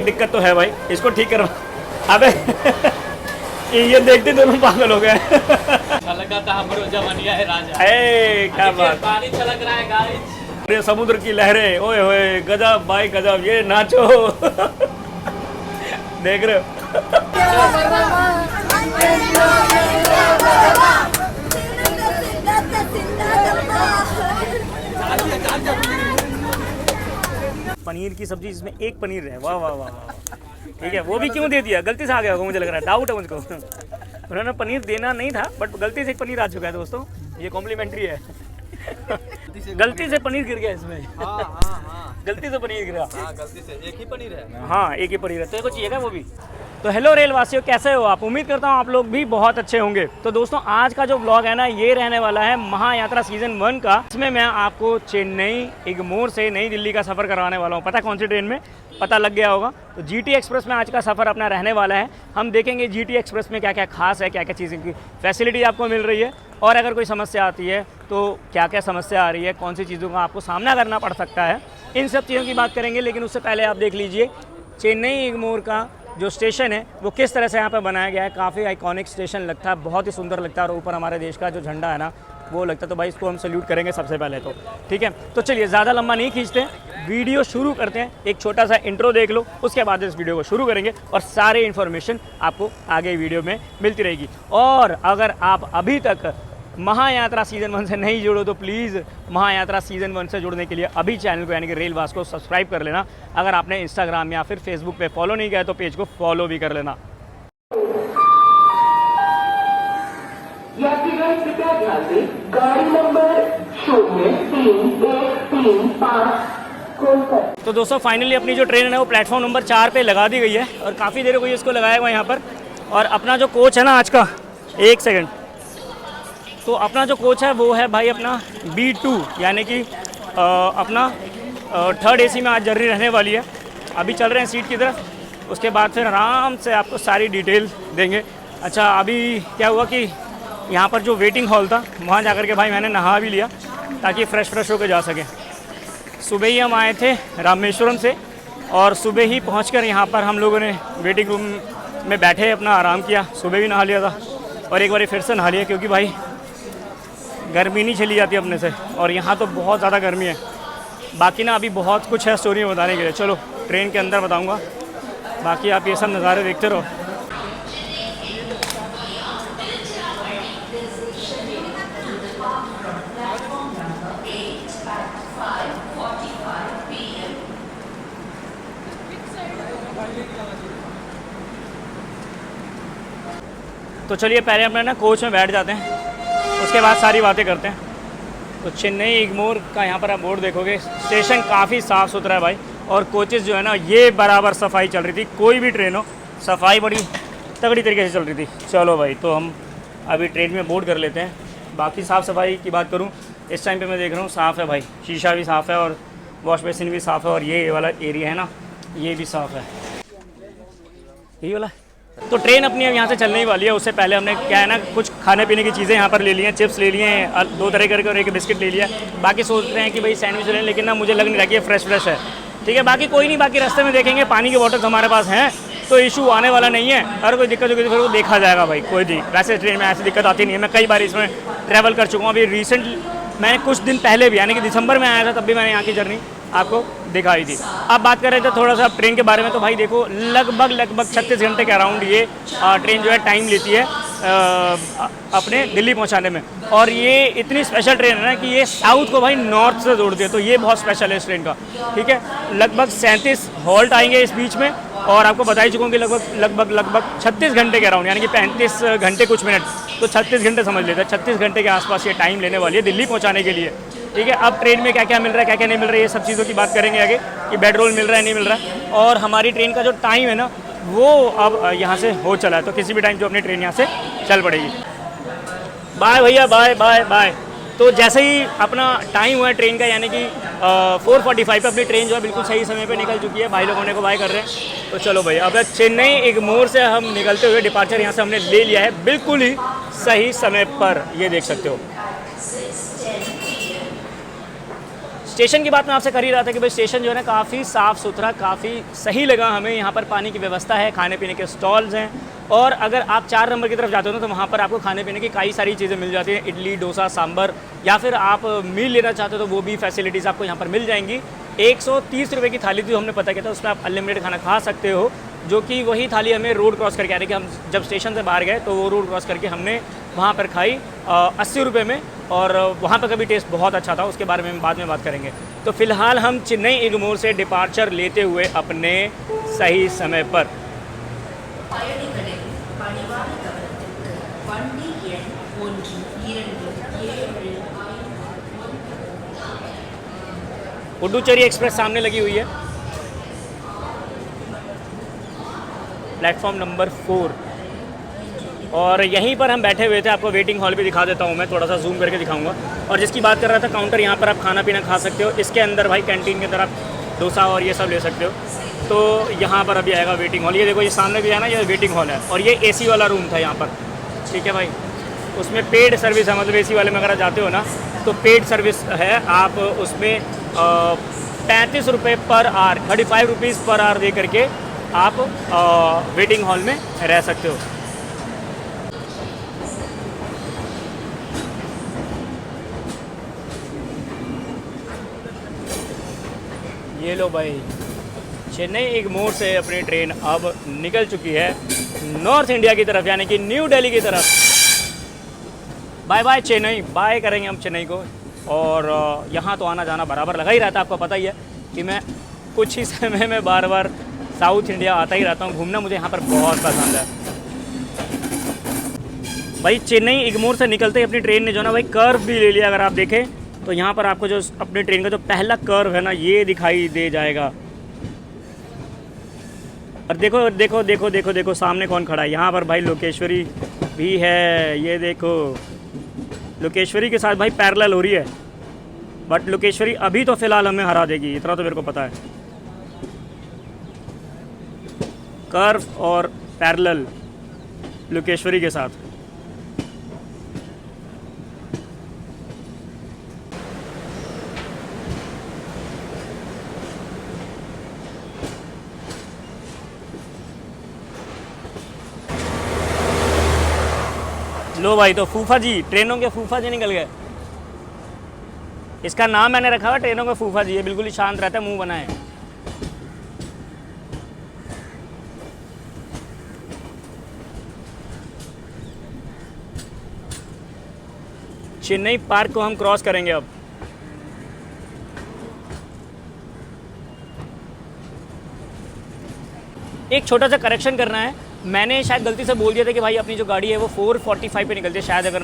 दिक्कत तो है भाई, इसको ठीक करो। अबे ये देखते दोनों पागल हो गए। छलका था हमरो जवानिया है राजा। क्या बात, पानी छलक रहा है गाइस। ये समुद्र की लहरें, ओए होए गजब भाई गजब, ये नाचो। देख रहे हो? पनीर की सब्जी जिसमें एक पनीर है, वाह वाह वाह वाह। ठीक है, वो भी क्यों दे दिया, गलती से आ गया होगा, मुझे लग रहा है, डाउट है मुझको। उन्होंने पनीर देना नहीं था बट गलती से पनीर आ चुका है दोस्तों, ये कॉम्प्लीमेंट्री है। गलती से पनीर गिर गया इसमें। गलती से पनीर गिरा। गलती से एक ही पनीर है। हाँ एक ही पनीर है, तो कुछ चाहिएगा वो भी। तो हेलो रेल वासियों, कैसे हो आप? उम्मीद करता हूँ आप लोग भी बहुत अच्छे होंगे। तो दोस्तों आज का जो ब्लॉग है ना, ये रहने वाला है महायात्रा सीजन 1 का। इसमें मैं आपको चेन्नई एगमोर से नई दिल्ली का सफ़र करवाने वाला हूँ। पता कौन सी ट्रेन में, पता लग गया होगा। तो जीटी एक्सप्रेस में आज का सफ़र अपना रहने वाला है। हम देखेंगे जीटी एक्सप्रेस में क्या क्या खास है, क्या क्या चीज़ें की फैसिलिटी आपको मिल रही है, और अगर कोई समस्या आती है तो क्या क्या समस्या आ रही है, कौन सी चीज़ों का आपको सामना करना पड़ सकता है, इन सब चीज़ों की बात करेंगे। लेकिन उससे पहले आप देख लीजिए चेन्नई एगमोर का जो स्टेशन है वो किस तरह से यहाँ पे बनाया गया है। काफ़ी आइकॉनिक स्टेशन लगता है, बहुत ही सुंदर लगता है, और ऊपर हमारे देश का जो झंडा है ना वो लगता है। तो भाई इसको हम सैल्यूट करेंगे सबसे पहले तो। ठीक है, तो चलिए ज़्यादा लंबा नहीं खींचते, वीडियो शुरू करते हैं। एक छोटा सा इंट्रो देख लो, उसके बाद इस वीडियो को शुरू करेंगे और सारे इन्फॉर्मेशन आपको आगे वीडियो में मिलती रहेगी। और अगर आप अभी तक महायात्रा सीज़न 1 से नहीं जुड़ो तो प्लीज़ महायात्रा सीज़न 1 से जुड़ने के लिए अभी चैनल को यानी कि रेलवास को सब्सक्राइब कर लेना। अगर आपने इंस्टाग्राम या फिर फेसबुक पे फॉलो नहीं किया तो पेज को फॉलो भी कर लेना। गाड़ी नंबर 0315। तो दोस्तों फाइनली अपनी जो ट्रेन है वो प्लेटफॉर्म नंबर 4 पे लगा दी गई है, और काफ़ी देर हो गई इसको लगाया हुआ यहाँ पर। और अपना जो कोच है ना आज का, एक सेकेंड, तो अपना जो कोच है वो है भाई अपना B2, यानी कि अपना 3rd AC में आज जर्नी रहने वाली है। अभी चल रहे हैं सीट की तरफ, उसके बाद फिर आराम से आपको सारी डिटेल देंगे। अच्छा अभी क्या हुआ कि यहाँ पर जो वेटिंग हॉल था वहाँ जाकर के भाई मैंने नहा भी लिया ताकि फ्रेश होकर जा सकें। सुबह ही हम आए थे रामेश्वरम से, और सुबह ही पहुँचकर यहाँ पर हम लोगों ने वेटिंग रूम में बैठे अपना आराम किया। सुबह भी नहा लिया था और एक बार फिर से नहा लिया, क्योंकि भाई गर्मी नहीं चली जाती अपने से, और यहाँ तो बहुत ज़्यादा गर्मी है। बाकी ना अभी बहुत कुछ है स्टोरी में बताने के लिए, चलो ट्रेन के अंदर बताऊँगा। बाकी आप ये सब नज़ारे देखते रहो। तो चलिए पहले अपने ना कोच में बैठ जाते हैं, उसके बाद सारी बातें करते हैं। तो चेन्नई एगमोर का यहाँ पर आप बोर्ड देखोगे, स्टेशन काफ़ी साफ़ सुथरा है भाई, और कोचेज़ जो है ना ये बराबर सफाई चल रही थी। कोई भी ट्रेन हो सफाई बड़ी तगड़ी तरीके से चल रही थी। चलो भाई, तो हम अभी ट्रेन में बोर्ड कर लेते हैं। बाकी साफ़ सफाई की बात करूँ, इस टाइम पे मैं देख रहा हूँ साफ़ है भाई, शीशा भी साफ़ है और वॉश बेसिन भी साफ़ है, और ये वाला एरिया है ना ये भी साफ़ है, यही वाला। तो ट्रेन अपनी अब यहाँ से चलने ही वाली है। उससे पहले हमने क्या है ना कुछ खाने पीने की चीज़ें यहाँ पर ले ली हैं, चिप्स ले लिए हैं 2 तरह करके, और एक बिस्किट ले लिया। बाकी सोच रहे हैं कि भाई सैंडविच लें, लेकिन ना मुझे लग नहीं रहा कि ये फ्रेश है। ठीक है, बाकी कोई नहीं, बाकी रास्ते में देखेंगे। पानी की बॉटल्स हमारे पास हैं तो इशू आने वाला नहीं है। अगर कोई दिक्कत होगी तो फिर वो देखा जाएगा भाई, कोई नहीं। वैसे ट्रेन में ऐसी दिक्कत आती नहीं है, मैं कई बार इसमें ट्रैवल कर चुका हूँ। अभी रिसेंटली मैंने कुछ दिन पहले भी, यानी कि दिसंबर में आया था, तब भी मैंने यहाँ की जर्नी आपको दिखाई थी। अब बात कर रहे थे थोड़ा सा ट्रेन के बारे में, तो भाई देखो लगभग 36 घंटे के अराउंड ये ट्रेन जो है टाइम लेती है अपने दिल्ली पहुंचाने में। और ये इतनी स्पेशल ट्रेन है ना कि ये साउथ को भाई नॉर्थ से जोड़ती है, तो ये बहुत स्पेशल है इस ट्रेन का। ठीक है, लगभग 37 हॉल्ट आएंगे इस बीच में, और आपको बता ही चुका हूँ कि लगभग 36 घंटे के अराउंड, यानी कि 35 घंटे कुछ मिनट, तो 36 घंटे समझ लेते हैं। 36 घंटे के आसपास ये टाइम लेने वाली है दिल्ली पहुँचाने के लिए। ठीक है, अब ट्रेन में क्या क्या मिल रहा है, क्या क्या नहीं मिल रहा है, ये सब चीज़ों की बात करेंगे आगे, कि बेड रोल मिल रहा है नहीं मिल रहा है। और हमारी ट्रेन का जो टाइम है ना वो अब यहाँ से हो चला है, तो किसी भी टाइम जो अपनी ट्रेन यहाँ से चल पड़ेगी। बाय भैया, बाय बाय बाय। तो जैसे ही अपना टाइम हुआ है ट्रेन का, यानी कि 4:45 पे अपनी ट्रेन जो है बिल्कुल सही समय पे निकल चुकी है। भाई लोग होने को बाय कर रहे हैं। तो चलो भाई, अब चेन्नई एगमोर से हम निकलते हुए डिपार्चर यहाँ से हमने ले लिया है बिल्कुल ही सही समय पर, ये देख सकते हो। स्टेशन की बात मैं आपसे कर ही रहा था कि भाई स्टेशन जो है ना काफ़ी साफ़ सुथरा, काफ़ी सही लगा हमें। यहाँ पर पानी की व्यवस्था है, खाने पीने के स्टॉल्स हैं, और अगर आप 4 नंबर की तरफ जाते हो ना तो वहाँ पर आपको खाने पीने की कई सारी चीज़ें मिल जाती हैं, इडली, डोसा, सांभर, या फिर आप मील लेना चाहते हो तो वो भी फैसिलिटीज़ आपको यहाँ पर मिल जाएंगी। 130 रुपये की थाली जो हमने पता किया था, उसमें आप अनलिमिटेड खाना खा सकते हो, जो कि वही थाली हमें रोड क्रॉस करके आ रही कि हम जब स्टेशन से बाहर गए तो वो रोड क्रॉस करके हमने वहाँ पर खाई 80 रुपये में, और वहाँ पर का भी टेस्ट बहुत अच्छा था, उसके बारे में बाद में बात करेंगे। तो फ़िलहाल हम चेन्नई एगमोर से डिपार्चर लेते हुए अपने सही समय पर पुडुचेरी एक्सप्रेस सामने लगी हुई है, प्लेटफॉर्म नंबर 4, और यहीं पर हम बैठे हुए थे। आपको वेटिंग हॉल भी दिखा देता हूँ, मैं थोड़ा सा जूम करके दिखाऊंगा। और जिसकी बात कर रहा था काउंटर, यहाँ पर आप खाना पीना खा सकते हो। इसके अंदर भाई कैंटीन के अंदर आप डोसा और ये सब ले सकते हो। तो यहाँ पर अभी आएगा वेटिंग हॉल, ये देखो ये सामने भी है ना, ये वेटिंग हॉल है, और ये AC वाला रूम था यहाँ पर, ठीक है भाई। उसमें पेड सर्विस है, मतलब AC वाले में अगर जाते हो ना तो पेड सर्विस है, आप उसमें 35 रुपये per hour, 35 rupees per hour दे करके आप वेटिंग हॉल में रह सकते हो। ये लो भाई, चेन्नई एगमोर से अपनी ट्रेन अब निकल चुकी है नॉर्थ इंडिया की तरफ, यानी कि न्यू दिल्ली की तरफ। बाय बाय चेन्नई, बाय करेंगे हम चेन्नई को। और यहाँ तो आना जाना बराबर लगा ही रहता है, आपको पता ही है कि मैं कुछ ही समय में बार बार साउथ इंडिया आता ही रहता हूँ, घूमना मुझे यहाँ पर बहुत पसंद है भाई। चेन्नई एगमोर से निकलते ही अपनी ट्रेन ने जो ना भाई कर्व भी ले लिया। अगर आप देखें तो यहाँ पर आपको जो अपनी ट्रेन का जो पहला कर्व है ना, ये दिखाई दे जाएगा। और देखो देखो देखो देखो देखो सामने कौन खड़ा है, यहाँ पर भाई लोकेश्वरी भी है। ये देखो लोकेश्वरी के साथ भाई पैरेलल हो रही है, बट लोकेश्वरी अभी तो फ़िलहाल हमें हरा देगी, इतना तो मेरे को पता है। कर्व और पैरेलल लोकेश्वरी के साथ। लो भाई, तो फूफा जी, ट्रेनों के फूफा जी निकल गए। इसका नाम मैंने रखा हुआ ट्रेनों के फूफा जी। ये बिल्कुल ही शांत रहता है, मुंह बनाए। चेन्नई पार्क को हम क्रॉस करेंगे अब। एक छोटा सा करेक्शन करना है, मैंने शायद गलती से बोल दिया था कि भाई अपनी जो गाड़ी है वो 4:45 पे निकलती है, शायद अगर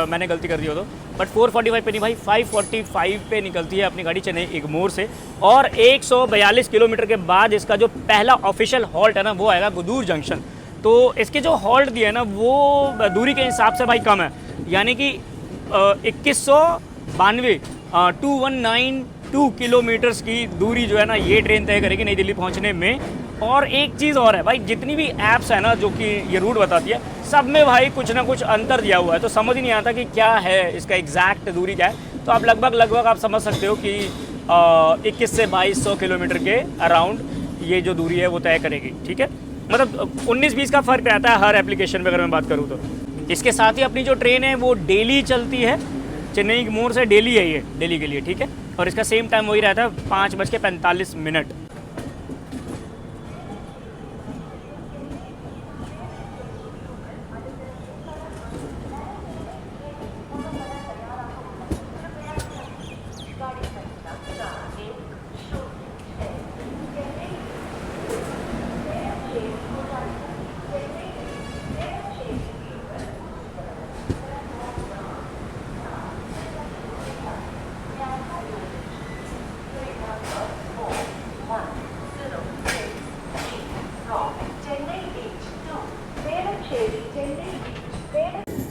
मैंने गलती कर दी हो तो। बट 4:45 पे नहीं भाई, 5:45 पे निकलती है अपनी गाड़ी चेन्नई एगमोर से। और 142 किलोमीटर के बाद इसका जो पहला ऑफिशियल हॉल्ट है ना, वो आएगा गुदूर जंक्शन। तो इसके जो हॉल्ट दिए है ना, वो दूरी के हिसाब से भाई कम है, यानी कि 2192 2192 किलोमीटर्स की दूरी जो है ना, ये ट्रेन तय करेगी नई दिल्ली पहुंचने में। और एक चीज़ और है भाई, जितनी भी ऐप्स है ना जो कि ये रूट बताती है, सब में भाई कुछ ना कुछ अंतर दिया हुआ है, तो समझ ही नहीं आता कि क्या है इसका एग्जैक्ट दूरी क्या है। तो आप लगभग आप समझ सकते हो कि 21 से 2200 किलोमीटर के अराउंड ये जो दूरी है वो तय करेगी, ठीक है। मतलब 19-20 का फ़र्क रहता है हर एप्लीकेशन में, अगर मैं बात करूँ तो। इसके साथ ही अपनी जो ट्रेन है वो डेली चलती है, चेन्नई एगमोर से डेली है ये, दिल्ली के लिए, ठीक है। और इसका सेम टाइम वही रहता है, 5:45।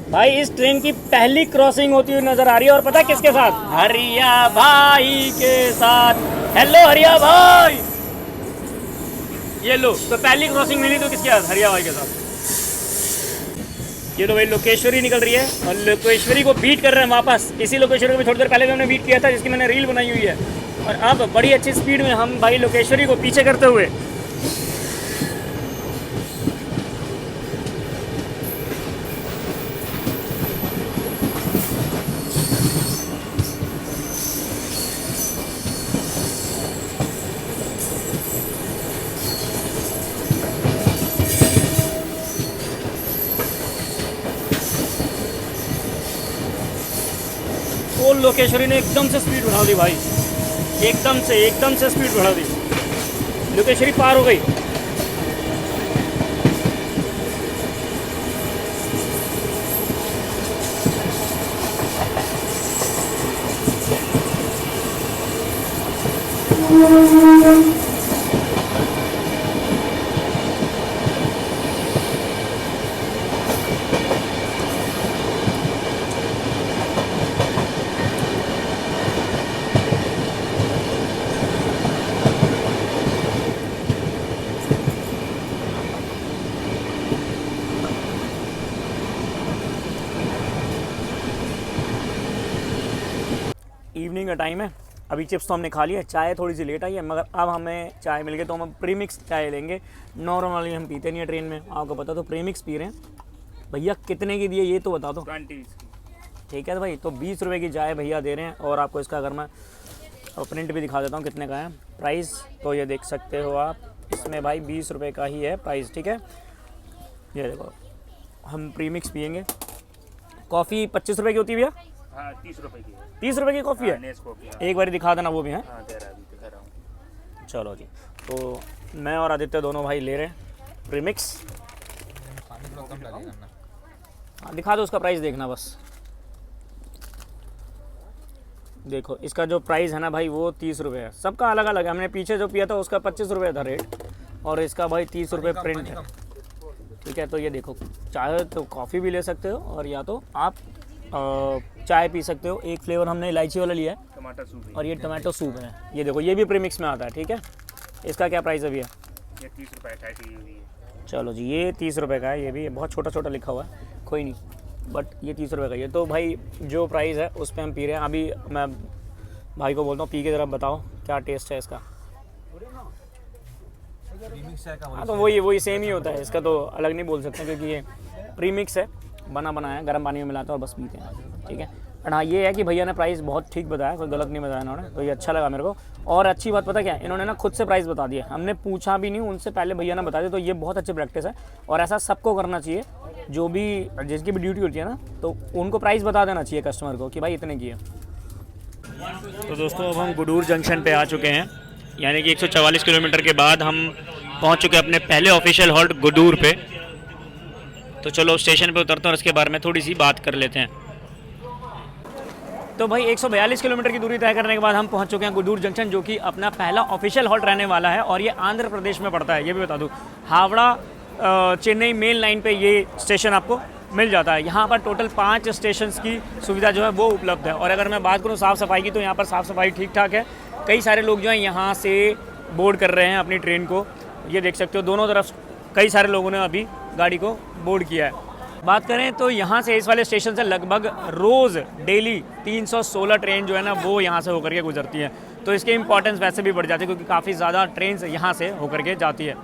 भाई इस ट्रेन की पहली क्रॉसिंग होती हुई नजर आ रही है, और पता है किसके साथ? हरिया भाई के साथ। हेलो हरिया भाई, ये लो। तो पहली क्रॉसिंग मिली तो किसके साथ? हरिया भाई के साथ। ये लो भाई, लोकेश्वरी निकल रही है और लोकेश्वरी को बीट कर रहे हैं वापस। इसी लोकेश्वरी को भी थोड़ी देर पहले भी हमने बीट किया था, जिसकी मैंने रील बनाई हुई है। और अब बड़ी अच्छी स्पीड में हम भाई लोकेश्वरी को पीछे करते हुए ओल्ड लोकेश्वरी ने एकदम से स्पीड बढ़ा दी भाई, एकदम से स्पीड बढ़ा दी। लोकेश्वरी पार हो गई। इवनिंग का टाइम है, अभी चिप्स तो हमने खा लिया, चाय थोड़ी सी लेट आई है, मगर अब हमें चाय मिल गई तो हम प्रीमिक्स चाय लेंगे। नॉर्मली हम पीते नहीं है ट्रेन में, आपको पता, तो प्रीमिक्स पी रहे हैं। भैया कितने की दिए ये तो बता दो। 20 ठीक है भाई, तो 20 रुपये की चाय भैया दे रहे हैं। और आपको इसका अगर मैं प्रिंट भी दिखा देता हूँ कितने का है प्राइस, तो ये देख सकते हो आप, इसमें भाई 20 रुपये का ही है प्राइस। ठीक है, ये देखो, हम प्रीमिक्स पियेंगे। कॉफ़ी 25 रुपये की होती है भैया? हाँ 30 रुपए की है। 30 रुपये की कॉफ़ी है? नेस्कॉफी, हाँ। एक बार दिखा देना वो भी है। हाँ दे रहा है, अभी दिखा रहा हूँ। चलो जी, तो मैं और आदित्य दोनों भाई ले रहे हैं प्रीमिक्स। हाँ दिखा दो, उसका प्राइस देखना बस। देखो इसका जो प्राइस है ना भाई वो 30 रुपये है, सबका अलग अलग है। हमने पीछे जो पिया था उसका 25 रुपये था रेट, और इसका भाई 30 रुपये प्रिंट है। ठीक है, तो ये देखो, चाहे तो कॉफ़ी भी ले सकते हो और या तो आप चाय पी सकते हो। एक फ्लेवर हमने इलायची वाला लिया है, टमाटर सूप और ये टमाटो सूप है। ये देखो, ये भी प्रीमिक्स में आता है। ठीक है, इसका क्या प्राइस है भैया? ये 30 रुपए का है। चलो जी, ये 30 रुपये का है। ये भी बहुत छोटा छोटा लिखा हुआ है, कोई नहीं, बट ये 30 रुपये का ही है। तो भाई जो प्राइस है उस पर हम पी रहे हैं। अभी मैं भाई को बोलता हूँ पी के ज़रा बताओ क्या टेस्ट है इसका। हाँ तो वही सेम ही होता है, इसका तो अलग नहीं बोल सकते क्योंकि ये प्रीमिक्स है, बना बनाया, गर्म पानी में मिलाते हैं और बस पीते हैं। ठीक है, और हाँ ये है कि भैया ने प्राइस बहुत ठीक बताया, कोई गलत नहीं बताया इन्होंने, तो ये अच्छा लगा मेरे को। और अच्छी बात पता क्या है, इन्होंने ना खुद से प्राइस बता दिया, हमने पूछा भी नहीं, उनसे पहले भैया ने बता दिया। तो ये बहुत अच्छी प्रैक्टिस है और ऐसा सबको करना चाहिए, जो भी जिसकी भी ड्यूटी होती है ना, तो उनको प्राइस बता देना चाहिए कस्टमर को कि भाई इतने की है। तो दोस्तों अब हम गुडूर जंक्शन पे आ चुके हैं, यानी कि 144 किलोमीटर के बाद हम पहुंच चुके हैं अपने पहले ऑफिशियल हॉल्ट गुडूर पे। तो चलो स्टेशन पे उतरते हैं और इसके बारे में थोड़ी सी बात कर लेते हैं। तो भाई 142 किलोमीटर की दूरी तय करने के बाद हम पहुंच चुके हैं गुडूर जंक्शन, जो कि अपना पहला ऑफिशियल हॉल्ट रहने वाला है और ये आंध्र प्रदेश में पड़ता है। ये भी बता दूँ, हावड़ा चेन्नई मेन लाइन पे ये स्टेशन आपको मिल जाता है। यहाँ पर टोटल 5 स्टेशन की सुविधा जो है वो उपलब्ध है। और अगर मैं बात करूँ साफ़ सफाई की, तो यहाँ पर साफ़ सफाई ठीक ठाक है। कई सारे लोग जो हैं यहाँ से बोर्ड कर रहे हैं अपनी ट्रेन को, ये देख सकते हो दोनों तरफ कई सारे लोगों ने अभी गाड़ी को बोर्ड किया है। बात करें तो यहाँ से इस वाले स्टेशन से लगभग रोज़ डेली 316 ट्रेन जो है ना वो यहाँ से होकर के गुजरती है। तो इसके इंपॉर्टेंस वैसे भी बढ़ जाती है क्योंकि काफ़ी ज़्यादा ट्रेन यहाँ से होकर के जाती है।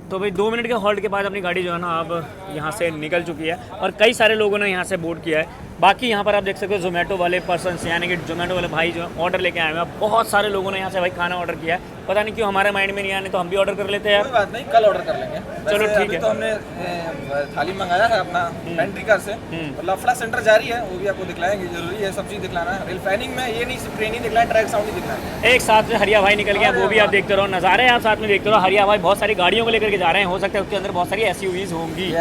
तो भाई 2 मिनट के हॉल्ट के बाद अपनी गाड़ी जो है ना अब यहाँ से निकल चुकी है और कई सारे लोगों ने यहाँ से बोर्ड किया है। बाकी यहाँ पर आप देख सकते हो जोमेटो वाले पर्सन्स, यानी कि जोमेटो वाले भाई जो है ऑर्डर लेके आए हुए हैं। बहुत सारे लोगों ने यहाँ से भाई खाना ऑर्डर किया है, पता नहीं क्यों हमारे माइंड में नहीं आने, तो हम भी ऑर्डर कर लेते हैं। कोई बात नहीं, कल ऑर्डर कर लेंगे। चलो वैसे ठीक अभी है। तो हमने थाली मंगाया है अपना पेंट्री कार से, और लफड़ा सेंटर जारी है, वो भी आपको दिखलाएंगे। जरूरी है सब चीज़ दिखलाना है। रिफाइनिंग में ये नहीं सिर्फ ट्रेन ही दिखलाए, ट्रैक साउंड ही दिखलाना है। एक साथ में हरिया भाई निकल गया, वो भी आप देखते रहो, नज़ारे आप साथ में देखते रहो। हरिया भाई बहुत सारी गाड़ियों को लेकर के जा रहे हैं, हो सकता है उसके अंदर बहुत सारी SUVs होंगी।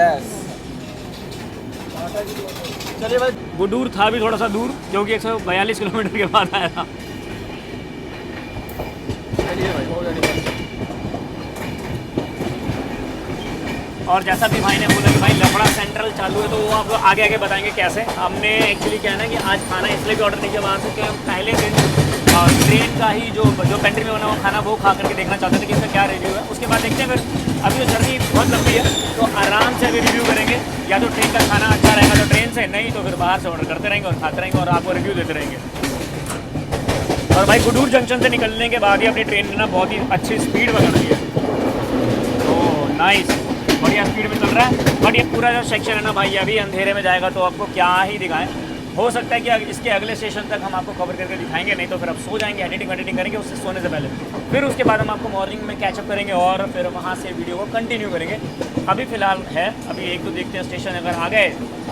चलिए भाई, गुडूर था भी थोड़ा सा दूर, जो कि 142 किलोमीटर के बाद आया था। चलिए भाई, हो गया। और जैसा भी भाई ने बोला कि भाई लफड़ा सेंट्रल चालू है, तो वो आप आगे आगे बताएंगे कैसे। हमने एक्चुअली क्या है ना कि आज खाना इसलिए भी ऑर्डर नहीं किया वहाँ से कि हम पहले दिन ट्रेन का ही जो पेंट्री में बना हुआ खाना वो खा करके देखना चाहते थे कि इसका क्या रिव्यू है। उसके बाद देखते हैं फिर, अभी तो जर्नी बहुत लंबी है तो आराम से अभी रिव्यू करेंगे। या तो ट्रेन का खाना अच्छा रहेगा तो ट्रेन से, नहीं तो फिर बाहर से ऑर्डर करते रहेंगे और खाते रहेंगे और आपको रिव्यू देते रहेंगे। और भाई गुडूर जंक्शन से निकलने के बाद ही अपनी ट्रेन ने ना बहुत ही अच्छी स्पीड पकड़ ली है। ओह नाइस, बढ़िया स्पीड में चल रहा है। बट ये पूरा जो सेक्शन है ना भाई, अभी अंधेरे में जाएगा तो आपको क्या ही दिखाएं। हो सकता है कि इसके अगले स्टेशन तक हम आपको कवर करके दिखाएंगे, नहीं तो फिर आप सो जाएंगे, एडिटिंग करेंगे उससे सोने से पहले। फिर उसके बाद हम आपको मॉर्निंग में कैचअप करेंगे और फिर वहाँ से वीडियो को कंटिन्यू करेंगे। अभी फ़िलहाल है, अभी एक तो देखते हैं स्टेशन, अगर आ गए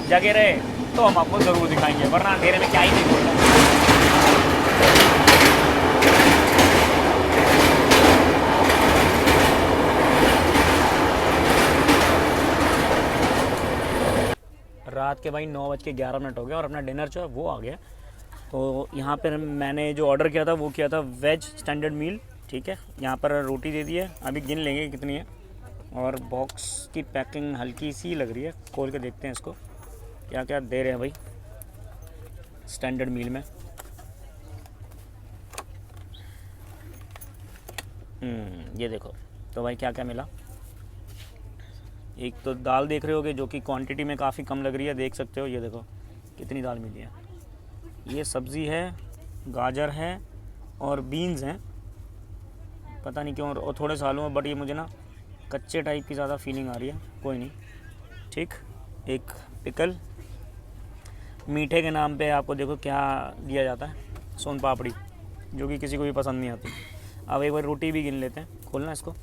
जगह रहे तो हम आपको ज़रूर दिखाएंगे, वरना अंधेरे में क्या ही नहीं बोलना। रात के भाई 9:11 हो गए और अपना डिनर जो है वो आ गया। तो यहाँ पर मैंने जो ऑर्डर किया था वो किया था वेज स्टैंडर्ड मील, ठीक है। यहाँ पर रोटी दे दी है, अभी गिन लेंगे कितनी है। और बॉक्स की पैकिंग हल्की सी लग रही है, खोल के देखते हैं इसको क्या क्या दे रहे हैं भाई स्टैंडर्ड मील में। ये देखो तो भाई क्या क्या मिला। एक तो दाल देख रहे होगे जो कि क्वांटिटी में काफ़ी कम लग रही है, देख सकते हो। ये देखो कितनी दाल मिली है। ये सब्ज़ी है, गाजर है और बीन्स हैं, पता नहीं क्यों, और थोड़े सालों में, बट ये मुझे ना कच्चे टाइप की ज़्यादा फीलिंग आ रही है। कोई नहीं, ठीक। एक पिकल, मीठे के नाम पे आपको देखो क्या दिया जाता है, सोन पापड़ी, जो कि किसी को भी पसंद नहीं आती। अब एक बार रोटी भी गिन लेते हैं, खोलना इसको।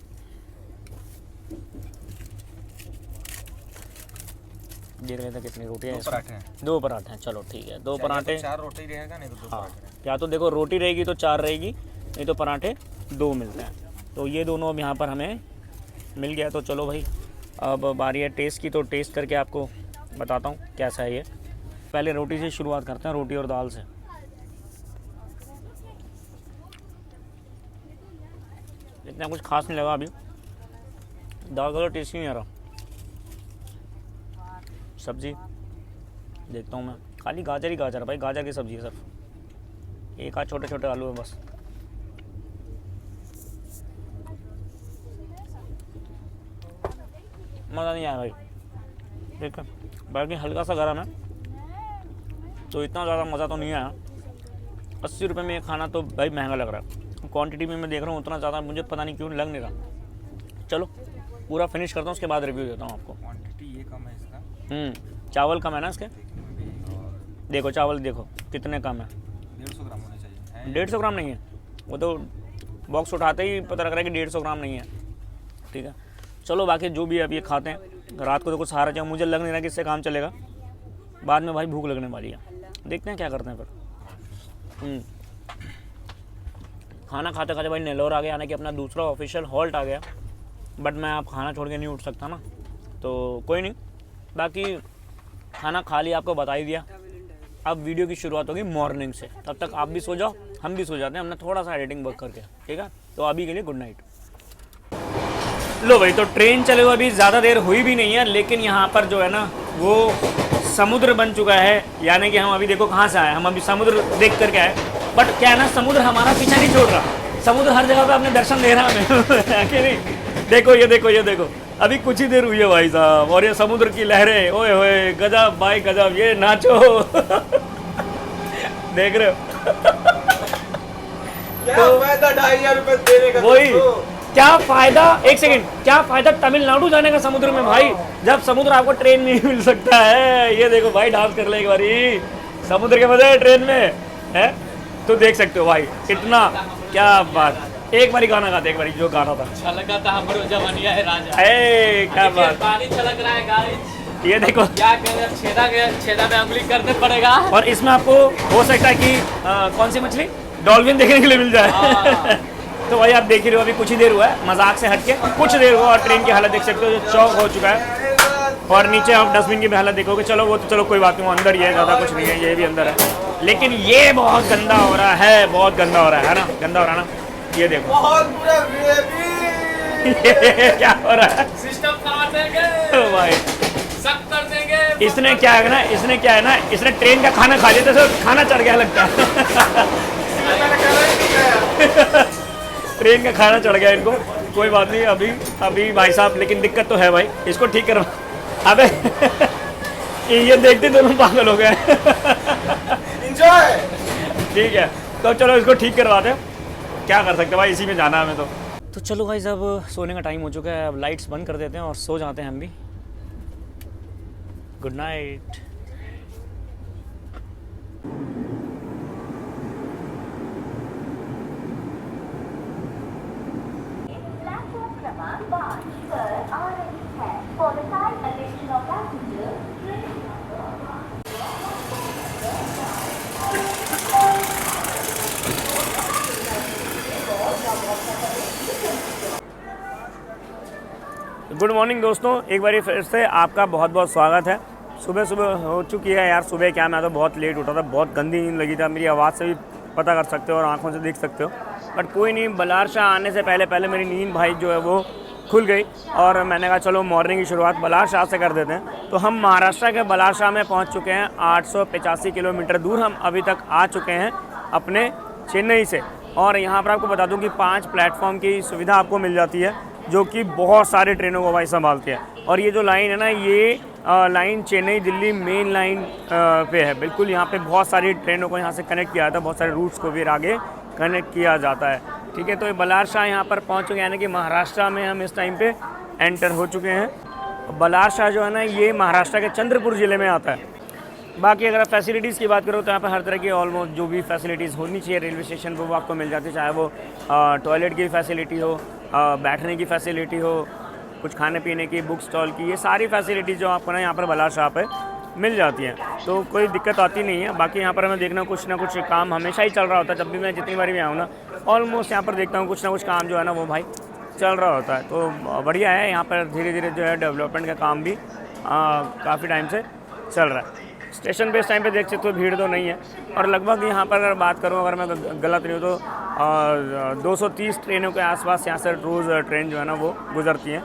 देख रहे थे कितनी रोटी है। 2 पराठे हैं। 2 पराठे हैं, चलो ठीक है। 2 पराठे, 4 रोटी रहेगा, नहीं तो 2 हाँ, पराठे। या तो देखो रोटी रहेगी तो 4 रहेगी, नहीं तो पराठे 2 मिलते हैं। तो ये दोनों अब यहाँ पर हमें मिल गया। तो चलो भाई अब बारी है टेस्ट की, तो टेस्ट करके आपको बताता हूँ कैसा है ये। पहले रोटी से शुरुआत करते हैं, रोटी और दाल से। इतना कुछ खास नहीं लगा अभी, दाल का तो टेस्ट ही नहीं आ रहा। सब्जी देखता हूँ मैं, खाली गाजर ही गाजर है भाई, गाजर की सब्ज़ी है सिर्फ, एक आध छोटे छोटे आलू है बस। मज़ा नहीं आया भाई, ठीक है। बाकी हल्का सा गर्म है तो इतना ज़्यादा मज़ा तो नहीं आया। 80 रुपये में ये खाना तो भाई महंगा लग रहा है। क्वांटिटी में मैं देख रहा हूँ उतना ज़्यादा मुझे पता नहीं क्यों लग नहीं रहा। चलो पूरा फिनिश करता हूँ, उसके बाद रिव्यू देता हूँ आपको। क्वांटिटी ये कम है इसका। चावल कम है ना इसके, देखो चावल देखो कितने कम है। 150 ग्राम होने चाहिए। 150 ग्राम नहीं है, वो तो बॉक्स उठाते ही पता लग रहा है कि 150 ग्राम नहीं है, ठीक है। चलो बाकी जो भी है अब ये खाते हैं। रात को तो कुछ सहारा चाहिए, मुझे लग नहीं रहा कि इससे काम चलेगा, बाद में भाई भूख लगने वाली है। देखते हैं क्या करते हैं फिर। खाना खाते खाते भाई नेल्लोर आ गया, यानी कि अपना दूसरा ऑफिशियल हॉल्ट आ गया। बट मैं आप खाना छोड़ के नहीं उठ सकता ना, तो कोई नहीं। बाकी खाना खा लिया, आपको बता ही दिया। अब वीडियो की शुरुआत होगी मॉर्निंग से, तब तक आप भी सो जाओ, हम भी सो जाते हैं, हमने थोड़ा सा एडिटिंग वर्क करके, ठीक है। तो अभी के लिए गुड नाइट। लो भाई, तो ट्रेन चले हुए अभी ज़्यादा देर हुई भी नहीं है, लेकिन यहाँ पर जो है ना वो समुद्र बन चुका है। यानी कि हम अभी देखो कहाँ से आए, हम अभी समुद्र देख करके आए। बट क्या है ना, समुद्र हमारा पीछा नहीं छोड़ रहा, समुद्र हर जगह पे अपने दर्शन दे रहा हमें कि नहीं। देखो ये देखो ये देखो, अभी कुछ ही देर हुई है भाई साहब, और ये समुद्र की लहरें, ओए होए गजब भाई गजब, ये नाचो देख रहे हो। क्या फायदा 2500 रुपए देने का। वही क्या फ़ायदा, एक सेकंड, क्या फ़ायदा तमिलनाडु जाने का समुद्र में भाई, जब समुद्र आपको ट्रेन में ही मिल सकता है। ये देखो भाई, डांस कर ले एक बारी, समुद्र के मजे ट्रेन में है, तो देख सकते हो भाई इतना, क्या बात। एक बारी गाना गाते, एक बारी जो गाना था, छलका था हमरो जवानिया है राजा, ए क्या बात। पानी छलक रहा है गाइस, ये देखो क्या करें, छेदा में उंगली करने पड़ेगा। और इसमें आपको हो सकता है कि कौन सी मछली, डॉल्फिन देखने के लिए मिल जाए। तो भाई आप देख ही रहे हो, अभी कुछ ही देर हुआ है, मजाक से हटके कुछ देर हुआ, और ट्रेन की हालत देख सकते हो, जो चौक हो चुका है। और नीचे आप डस्टबिन की भी हालत देखोगे, चलो वो तो चलो कोई बात नहीं, वो अंदर ही है, ज़्यादा कुछ नहीं है, ये भी अंदर है। लेकिन ये बहुत गंदा हो रहा है, बहुत गंदा हो रहा है ना, गंदा हो रहा है ना। ये देखो बहुत बुरा ये क्या हो रहा है सिस्टम काट देंगे भाई, सख्त कर देंगे। इसने क्या है ना, इसने ट्रेन का खाना खा लिया तो खाना चढ़ गया लगता है। ट्रेन का खाना चढ़ गया इनको, कोई बात नहीं। अभी भाई साहब, लेकिन दिक्कत तो है भाई, इसको ठीक करो। अबे ये देखते दोनों पागल हो गए। एंजॉय। ठीक है, तो चलो इसको ठीक करवाते हैं, क्या कर सकते हैं भाई, इसी में जाना है हमें तो चलो भाई अब सोने का टाइम हो चुका है, अब लाइट्स बंद कर देते हैं और सो जाते हैं हम भी। Good night. प्लेटफॉर्म क्रमांक 5 पर आ रही है। For the kind attention of passengers, train good morning दोस्तों, एक बार फिर से आपका बहुत बहुत स्वागत है। सुबह सुबह हो चुकी है यार, सुबह क्या मैं तो बहुत लेट उठा था, बहुत गंदी नींद लगी था, मेरी आवाज़ से भी पता कर सकते हो और आंखों से देख सकते हो। बट कोई नहीं, बलारशाह आने से पहले मेरी नींद भाई जो है वो खुल गई और मैंने कहा चलो मॉर्निंग की शुरुआत बलारशाह से कर देते हैं। तो हम महाराष्ट्र के बलारशाह में पहुँच चुके हैं। 885 किलोमीटर दूर हम अभी तक आ चुके हैं अपने चेन्नई से। और यहाँ पर आपको बता दूँ कि 5 प्लेटफॉर्म की सुविधा आपको मिल जाती है, जो कि बहुत सारी ट्रेनों को भाई संभालती है। और ये जो लाइन है ना, ये line Chennai Delhi main line पे है बिल्कुल। यहाँ पे बहुत सारी ट्रेनों को यहाँ से कनेक्ट किया जाता है, बहुत सारे रूट्स को भी आगे कनेक्ट किया जाता है। ठीक है, तो ये बलारशाह यहाँ पर पहुँच चुके हैं, यानी कि महाराष्ट्र में हम इस टाइम पे एंटर हो चुके हैं। बलारशाह जो है ना, ये महाराष्ट्र के चंद्रपुर ज़िले में आता है। बाकी अगर आप फैसिलिटीज़ की बात करो तो यहाँ पर हर तरह की ऑलमोस्ट जो भी फैसिलिटीज़ होनी चाहिए रेलवे स्टेशन पर वो आपको मिल जाती है, चाहे वो टॉयलेट की फैसिलिटी हो, बैठने की फैसिलिटी हो, कुछ खाने पीने की, बुक स्टॉल की, ये सारी फैसिलिटीज़ जो आपको ना यहाँ पर बलारशाह पे मिल जाती हैं, तो कोई दिक्कत आती नहीं है। बाकी यहाँ पर हमें देखना कुछ ना कुछ काम हमेशा ही चल रहा होता है। जब भी मैं जितनी बार भी आऊँ ना, ऑलमोस्ट यहाँ पर देखता हूँ कुछ ना कुछ काम जो है ना वो भाई चल रहा होता है। तो बढ़िया है, यहाँ पर धीरे धीरे जो है डेवलपमेंट का काम भी काफ़ी टाइम से चल रहा है। स्टेशन पे इस टाइम पे देख सकते हो भीड़ तो नहीं है। और लगभग यहाँ पर अगर बात करूँ, अगर मैं गलत नहीं हूँ तो 230 ट्रेनों के आसपास यहाँ से रोज़ ट्रेन जो है ना वो गुजरती हैं।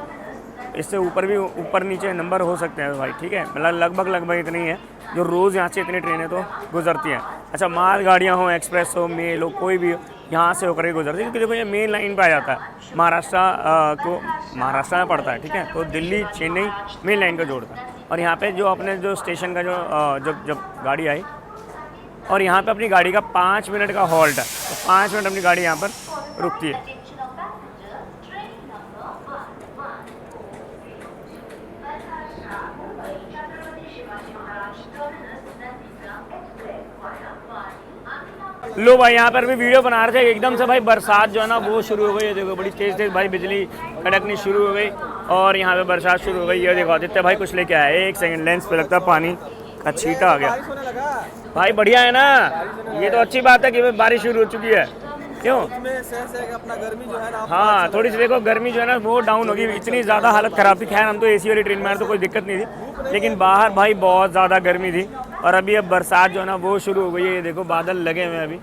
इससे ऊपर भी ऊपर नीचे नंबर हो सकते हैं भाई, ठीक है, मतलब लगभग इतनी है जो रोज़ यहाँ से इतनी ट्रेनें तो गुजरती हैं। अच्छा, माल गाड़ियाँ हो, एक्सप्रेस हो, मेल हो, कोई भी यहाँ से होकर ही गुजरती है, क्योंकि देखो ये मेन लाइन पर आ जाता है। महाराष्ट्र में पड़ता है, ठीक है, तो दिल्ली चेन्नई मेन लाइन को जोड़ता है। और यहाँ पे जो अपने जो स्टेशन का जो जब गाड़ी आई और यहाँ पे अपनी गाड़ी का 5 मिनट का हॉल्ट है, तो 5 मिनट अपनी गाड़ी यहाँ पर रुकती है। लो भाई, यहाँ पर भी वीडियो बना रहे थे, एकदम से भाई बरसात जो है ना वो शुरू हो गई है। देखो बड़ी तेज़ भाई बिजली कड़कनी शुरू हो गई और यहाँ पे बरसात शुरू हो गई। ये देखो आदित्य भाई कुछ लेके आया, 1 सेकंड, लेंस पे लगता है पानी का छींटा आ गया भाई। बढ़िया है ना, ये तो अच्छी बात है कि बारिश शुरू हो चुकी है। क्यों अपना गर्मी जो है ना, हाँ, थोड़ी सी देखो गर्मी जो है ना वो डाउन होगी। इतनी ज़्यादा हालत ख़राब थी, खैर हम तो एसी वाली ट्रेन में आए तो कोई दिक्कत नहीं थी, लेकिन बाहर भाई बहुत ज़्यादा गर्मी थी। और अभी अब बरसात जो है ना वो शुरू हो गई है। ये देखो बादल लगे हुए हैं, अभी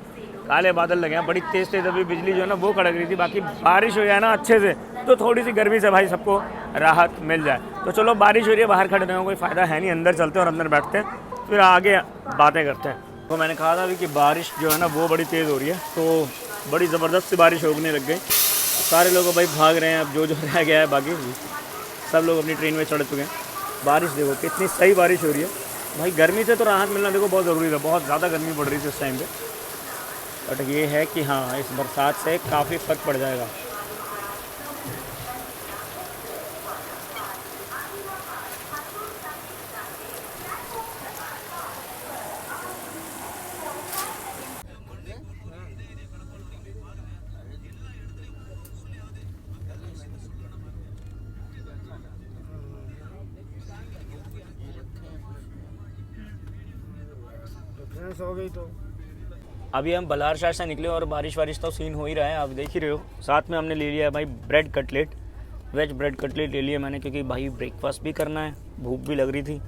काले बादल लगे हैं, बड़ी तेज़ अभी बिजली जो है ना वो कड़क रही थी। बाकी बारिश हो जाए ना अच्छे से तो थोड़ी सी गर्मी से भाई सबको राहत मिल जाए। तो चलो, बारिश हो रही है, बाहर खड़े रहने का कोई फ़ायदा है नहीं, अंदर चलते हैं और अंदर बैठते हैं, फिर आगे बातें करते हैं। तो मैंने कहा था अभी कि बारिश जो है ना वो बड़ी तेज़ हो रही है, तो बड़ी ज़बरदस्त सी बारिश होने लग गई। सारे लोग भाई भाग रहे हैं, अब जो रह गया है बाकी सब लोग अपनी ट्रेन में चढ़ चुके हैं। बारिश देखो कितनी सही बारिश हो रही है भाई। गर्मी से तो राहत मिलना देखो बहुत ज़रूरी था, बहुत ज़्यादा गर्मी पड़ रही थी उस टाइम पे। बट ये है कि हाँ, इस बरसात से काफ़ी फ़र्क पड़ जाएगा। हो गई तो अभी हम बलारशाह से निकले और बारिश वारिश तो सीन हो ही रहा है, आप देख ही रहे हो। साथ में हमने ले लिया है भाई bread cutlet, veg bread cutlet ले लिया मैंने, क्योंकि भाई ब्रेकफास्ट भी करना है, भूख भी लग रही थी।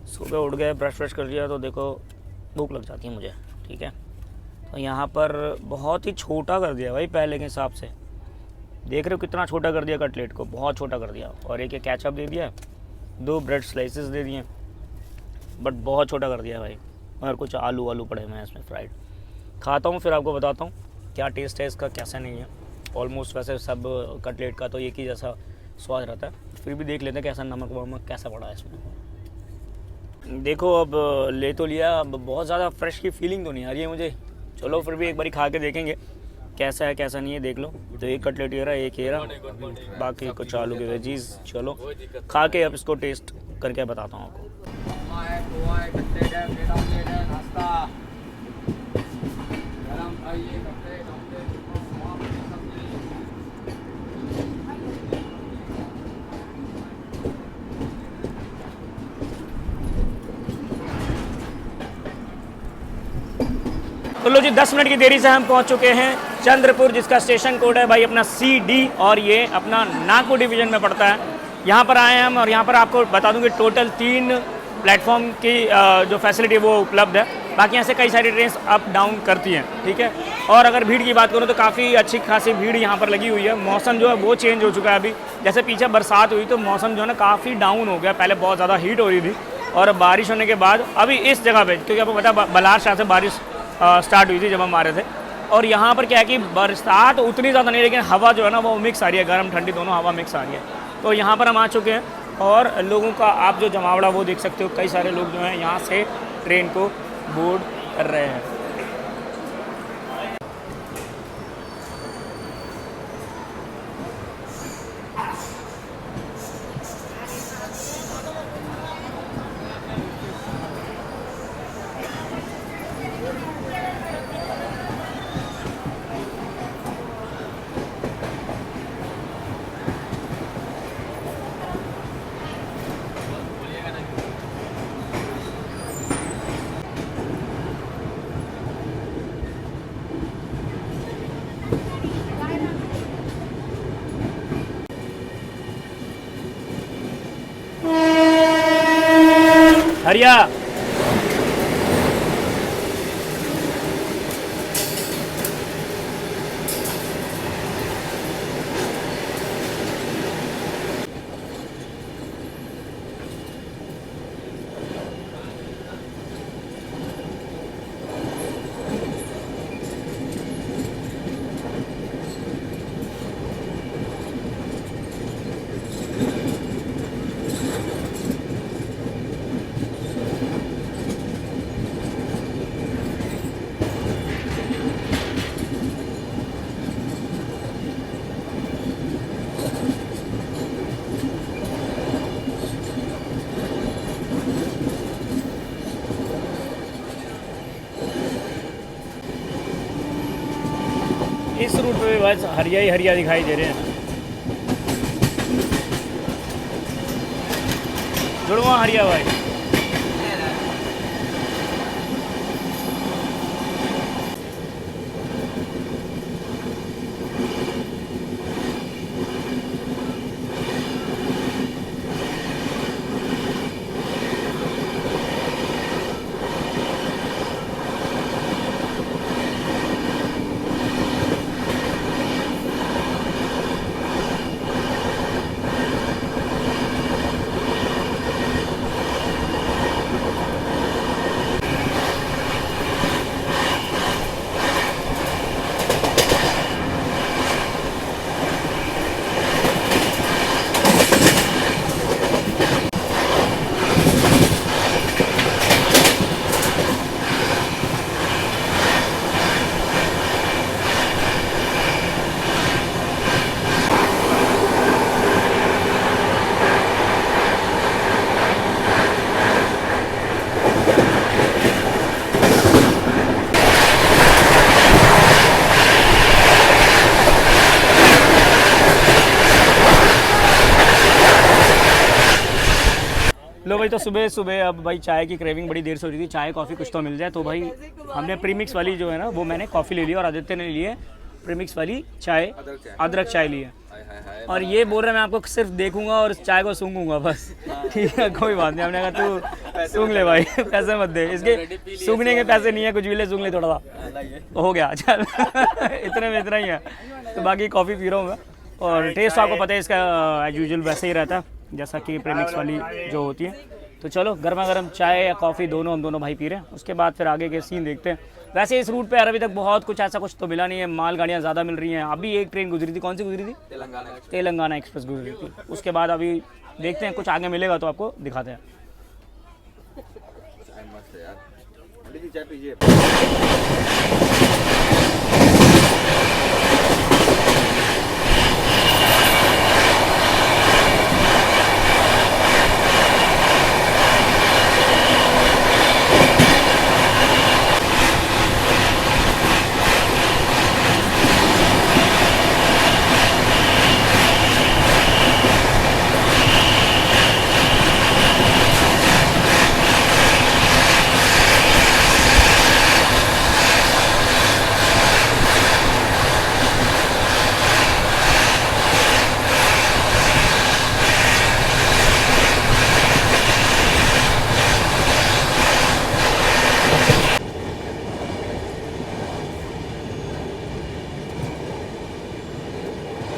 सुबह उठ गए, ब्रश व्रश कर लिया तो देखो भूख लग जाती है मुझे, ठीक है। तो यहाँ पर बहुत ही छोटा कर दिया भाई पहले के हिसाब से, देख रहे हो कितना छोटा कर दिया कटलेट को, बहुत छोटा कर दिया। और एक केचप दे दिया, 2 ब्रेड स्लाइसेस दे दिए, बट बहुत छोटा कर दिया भाई। और कुछ आलू पड़े हुए हैं इसमें फ्राइड। खाता हूँ फिर आपको बताता हूँ क्या टेस्ट है इसका, कैसा नहीं है। ऑलमोस्ट वैसे सब कटलेट का तो एक ही जैसा स्वाद रहता है, फिर भी देख लेते हैं कैसा नमक वमक कैसा पड़ा है इसमें। देखो अब ले तो लिया, अब बहुत ज़्यादा फ्रेश की फीलिंग तो नहीं आ रही है मुझे। चलो फिर भी एक बारी खा के देखेंगे कैसा है कैसा नहीं है, देख लो। तो एक कटलेट ये रहा, एक ये रहा, बाकी कुछ आलू के वेजीज। चलो खा के अब इसको टेस्ट करके बताता हूँ आपको। तो लो जी 10 मिनट की देरी से हम पहुंच चुके हैं चंद्रपुर, जिसका स्टेशन कोड है भाई अपना CD और ये अपना नागपुर डिवीज़न में पड़ता है। यहाँ पर आए हैं हम और यहाँ पर आपको बता दूं कि टोटल 3 प्लेटफॉर्म की जो फैसिलिटी वो उपलब्ध है। बाकी यहाँ से कई सारी ट्रेन अप डाउन करती हैं, ठीक है। और अगर भीड़ की बात करूँ तो काफ़ी अच्छी खासी भीड़ यहाँ पर लगी हुई है। मौसम जो है वो चेंज हो चुका है अभी, जैसे पीछे बरसात हुई तो मौसम जो है ना काफ़ी डाउन हो गया। पहले बहुत ज़्यादा हीट हो रही थी और बारिश होने के बाद अभी इस जगह पर, क्योंकि आपको पता है बलार शाह से बारिश स्टार्ट हुई थी जब हम आ रहे थे। और यहाँ पर क्या है कि बरसात उतनी ज़्यादा नहीं, लेकिन हवा जो है ना वो मिक्स आ रही है, गर्म ठंडी दोनों हवा मिक्स आ रही है। तो यहाँ पर हम आ चुके हैं और लोगों का आप जो जमावड़ा वो देख सकते हो। कई सारे लोग जो हैं यहाँ से ट्रेन को बोर्ड कर रहे हैं। हरिया इस रूट पे भी बस हरिया ही हरिया दिखाई दे रहे हैं। जुड़वा हरिया भाई। लो भाई, तो सुबह सुबह अब भाई चाय की क्रेविंग बड़ी देर से हो रही थी। चाय कॉफ़ी कुछ तो मिल जाए, तो भाई हमने प्रीमिक्स वाली जो है ना वो मैंने कॉफ़ी ले ली और आदित्य ने ली है प्रीमिक्स वाली चाय, अदरक चाय ली है। और ये बोल रहा है मैं आपको सिर्फ देखूंगा और चाय को सूंघूंगा बस। ठीक है, कोई बात नहीं। हमने कहा तू सूंघ ले भाई, पैसे मत दे। इसके सूंघने के पैसे नहीं है, कुछ भी ले सूंघ ले थोड़ा सा, हो गया चल। इतने में इतना ही है। तो बाकी कॉफ़ी पी रहा हूँ मैं। और टेस्ट आपको पता है इसका एज यूजुअल वैसे ही रहता है जैसा कि प्रीमिक्स वाली जो होती है। तो चलो गर्मा गर्म चाय या कॉफ़ी दोनों हम दोनों भाई पी रहे हैं, उसके बाद फिर आगे के सीन देखते हैं। वैसे इस रूट पे यार अभी तक बहुत कुछ ऐसा कुछ तो मिला नहीं है, माल गाड़ियाँ ज़्यादा मिल रही हैं। अभी एक ट्रेन गुजरी थी, कौन सी गुजरी थी? तेलंगाना एक्सप्रेस गुजरी थी। उसके बाद अभी देखते हैं कुछ आगे मिलेगा तो आपको दिखाते हैं। लीजिए चाय पीजिए।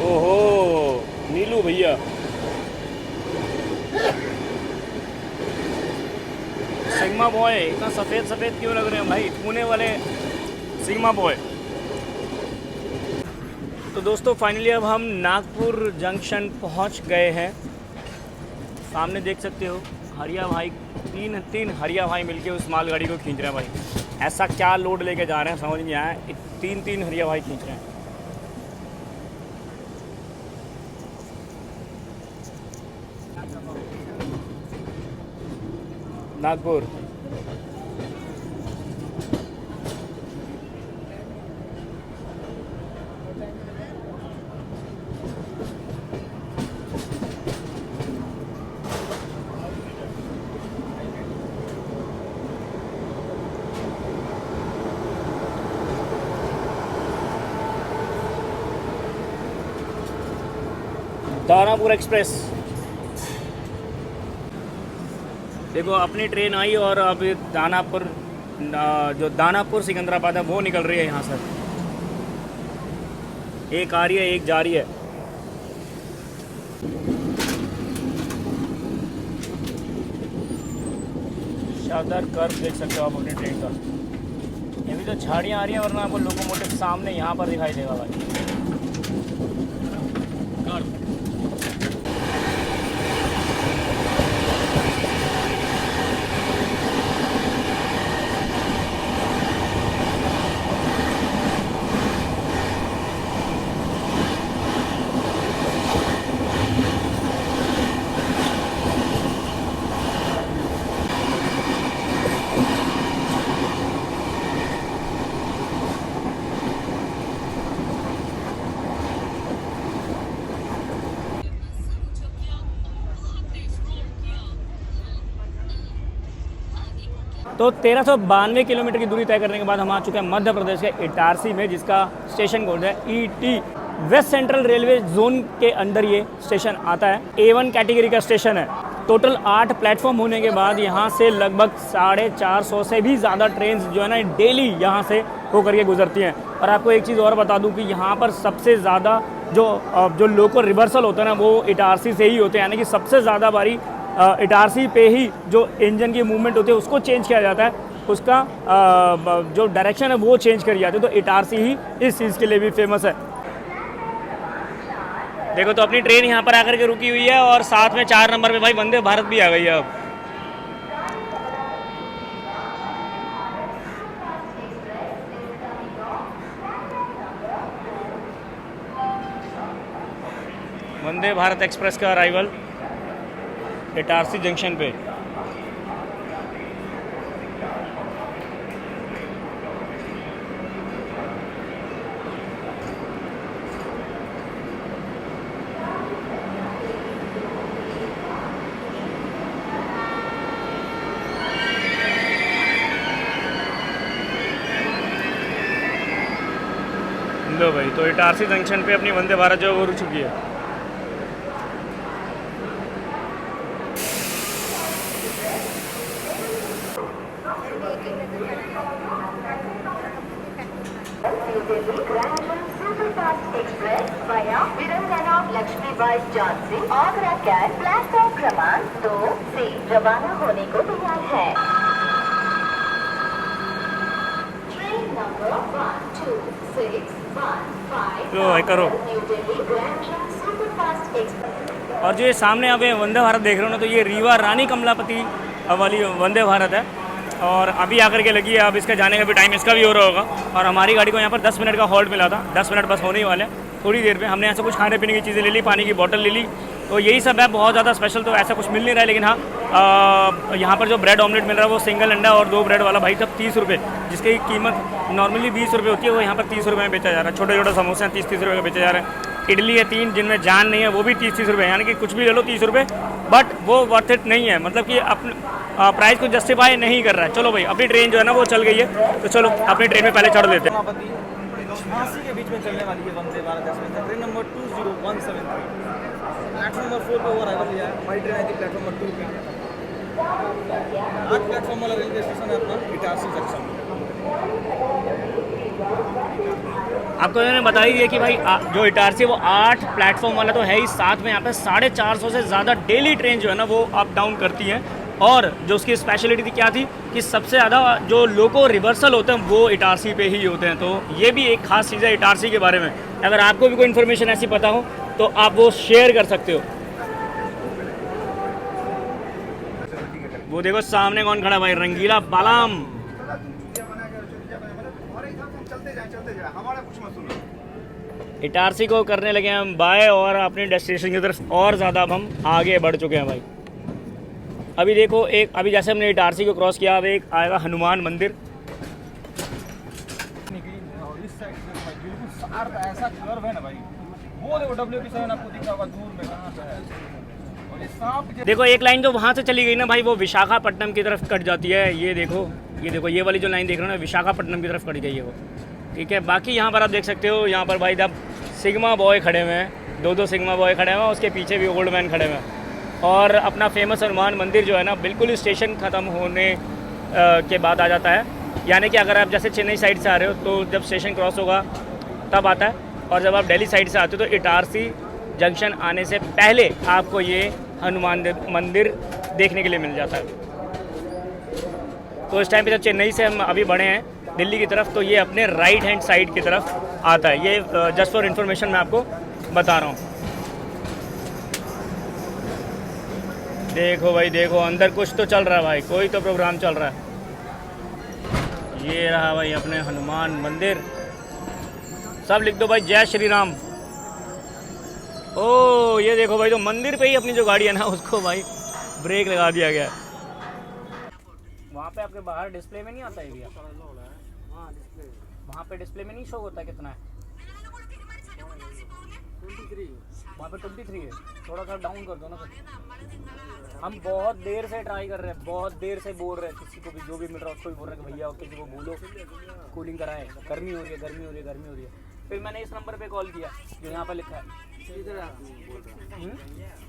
ओहो नीलू भैया, सिग्मा बॉय इतना सफ़ेद सफ़ेद क्यों लग रहे हैं भाई, पुणे वाले सिग्मा बॉय। तो दोस्तों फाइनली अब हम नागपुर जंक्शन पहुंच गए हैं। सामने देख सकते हो हरिया भाई, तीन हरिया भाई मिलके उस मालगाड़ी को खींच रहे हैं भाई। ऐसा क्या लोड लेके जा रहे हैं समझ नहीं आया, तीन हरिया भाई खींच रहे हैं। नागपुर दानापुर एक्सप्रेस। देखो अपनी ट्रेन आई और अब दानापुर, जो दानापुर सिकंदराबाद है वो निकल रही है यहाँ से। एक आ रही है एक जा रही है। शानदार कर्व देख सकते हो आप अपनी ट्रेन का। ये भी तो झाड़ियाँ आ रही हैं, वरना आपको लोकोमोटिव सामने यहाँ पर दिखाई देगा भाई। तो 1392 किलोमीटर की दूरी तय करने के बाद हम आ चुके हैं मध्य प्रदेश के इटारसी में, जिसका स्टेशन कोड है ET। West central railway zone के अंदर ये स्टेशन आता है। A1 कैटेगरी का स्टेशन है। टोटल 8 प्लेटफॉर्म होने के बाद यहाँ से लगभग 450 से भी ज़्यादा ट्रेन जो है ना डेली यहाँ से होकर के गुजरती हैं। और आपको एक चीज़ और बता दूँ कि यहाँ पर सबसे ज़्यादा जो लोकल रिवर्सल होता है ना वो इटारसी से ही होते हैं, यानी कि सबसे ज़्यादा बारी इटारसी पे ही जो इंजन की मूवमेंट होती है उसको चेंज किया जाता है, उसका जो डायरेक्शन है वो चेंज करी जाती है। तो इटारसी ही इस चीज़ के लिए भी फेमस है। देखो तो अपनी ट्रेन यहाँ पर आकर के रुकी हुई है और साथ में 4 नंबर पे भाई वंदे भारत भी आ गई है। अब वंदे भारत एक्सप्रेस का अराइवल इटारसी जंक्शन पे। लो भाई, तो इटारसी जंक्शन पे अपनी वंदे भारत जो है वो रुक चुकी है। Express via Virangana Lakshmibai Jhansi Agra cantt platform क्रमांक 2 से रवाना होने को तैयार है। ट्रेन नंबर 12615 लो भाई करो। New Delhi grand trunk superfast express. और जो ये सामने आप ये वंदे भारत देख रहे हो ना, तो ये रीवा रानी कमलापति वाली वंदे भारत है। और अभी आकर के लगी है। अब इसका जाने का भी टाइम इसका भी हो रहा होगा। और हमारी गाड़ी को यहाँ पर 10 मिनट का हॉल्ट मिला था, 10 मिनट बस होने ही वाले हैं। थोड़ी देर में हमने ऐसा कुछ खाने पीने की चीज़ें ले ली, पानी की बोतल ले ली, तो यही सब है। बहुत ज़्यादा स्पेशल तो ऐसा कुछ मिल नहीं रहा है, लेकिन हाँ यहाँ पर जो ब्रेड ऑमलेट मिल रहा है वो सिंगल अंडा और 2 ब्रेड वाला भाई सब 30 रुपये, जिसकी कीमत नॉर्मली 20 रुपये होती है, वो यहाँ पर 30 रुपये में बेचा जा रहा है। छोटे छोटे समोसे हैं 30-30 रुपये का बेचे जा रहे हैं। इडली है 3 जिनमें जान नहीं है, वो भी 30-30 रुपये, यानी कि कुछ भी ले लो 30 रुपये, बट वो वर्थ इट नहीं है, मतलब कि अपने प्राइस को जस्टिफाई नहीं कर रहा है। चलो भाई अपनी ट्रेन जो है ना वो चल गई है, तो चलो अपनी ट्रेन में पहले चढ़ लेते हैं। झांसी के बीच में चलने वाली है Vande Bharat express, train number 20173। Platform number 4 पे वो अराइवल लिया है। हमारी ट्रेन आई थी प्लेटफॉर्म नंबर 2 पे। 8 प्लेटफॉर्म वाला रेलवे स्टेशन है अपना इटारसी जंक्शन। आपको मैंने बता ही दिया कि भाई जो इटारसी वो 8 प्लेटफॉर्म वाला तो है ही, साथ में यहाँ पे 450 से ज़्यादा डेली ट्रेन जो है ना वो अप डाउन करती हैं। और जो उसकी स्पेशलिटी थी क्या थी कि सबसे ज़्यादा जो लोको रिवर्सल होते हैं वो इटारसी पे ही होते हैं। तो ये भी एक खास चीज़ है इटारसी के बारे में। अगर आपको भी कोई इन्फॉर्मेशन ऐसी पता हो तो आप वो शेयर कर सकते हो। वो देखो सामने कौन खड़ा भाई, रंगीला बालाम। इटारसी को करने लगे हम बाय और अपनी डेस्टिनेशन की तरफ और ज़्यादा अब हम आगे बढ़ चुके हैं भाई। अभी देखो अभी जैसे हमने इटारसी को क्रॉस किया, अब एक आएगा हनुमान मंदिर। और इस साइड से भाई बिल्कुल शार्प ऐसा कर्व है ना भाई, वो देखो WP7 आपको दिख रहा होगा दूर में कहाँ से है। और ये सांप देखो एक लाइन जो वहाँ से चली गई ना भाई वो विशाखापट्टनम की तरफ कट जाती है। ये देखो ये वाली जो लाइन देख रहे हो ना विशाखापट्टनम की तरफ कट गई है वो, ठीक है। बाकी यहाँ पर आप देख सकते हो, यहाँ पर भाई जब सिग्मा बॉय खड़े हुए हैं, 2 सिग्मा बॉय खड़े हुए हैं, उसके पीछे भी ओल्ड मैन खड़े हुए हैं। और अपना फेमस हनुमान मंदिर जो है ना बिल्कुल स्टेशन ख़त्म होने के बाद आ जाता है, यानी कि अगर आप जैसे चेन्नई साइड से आ रहे हो तो जब स्टेशन क्रॉस होगा तब आता है, और जब आप दिल्ली साइड से आते हो तो इटारसी जंक्शन आने से पहले आपको ये हनुमान मंदिर देखने के लिए मिल जाता है। तो इस टाइम पे जब चेन्नई से हम अभी बढ़े हैं दिल्ली की तरफ, तो ये अपने राइट हैंड साइड की तरफ आता है। ये जस्ट फॉर इन्फॉर्मेशन मैं आपको बता रहा हूँ। देखो भाई देखो अंदर कुछ तो चल रहा है भाई, कोई तो प्रोग्राम चल रहा है। ये रहा भाई अपने हनुमान मंदिर। सब लिख दो भाई जय श्री राम। ओ ये देखो भाई, तो मंदिर पे ही अपनी जो गाड़ी है ना उसको भाई ब्रेक लगा दिया गया है। वहाँ पे आपके बाहर डिस्प्ले में नहीं आता है भैया? वहाँ पे डिस्प्ले में नहीं शो होता कितना है? 23। वहाँ पे 23 है। थोड़ा सा डाउन कर दो ना सर। हम बहुत देर से ट्राई कर रहे हैं, बहुत देर से बोल रहे हैं, किसी को भी जो भी मिल रहा है उसको भी बोल रहे हैं कि भैया किसी को बोलो कूलिंग कराएं, गर्मी हो रही है, गर्मी हो रही है, गर्मी हो रही है। फिर मैंने इस नंबर पे कॉल किया जो यहाँ पर लिखा है।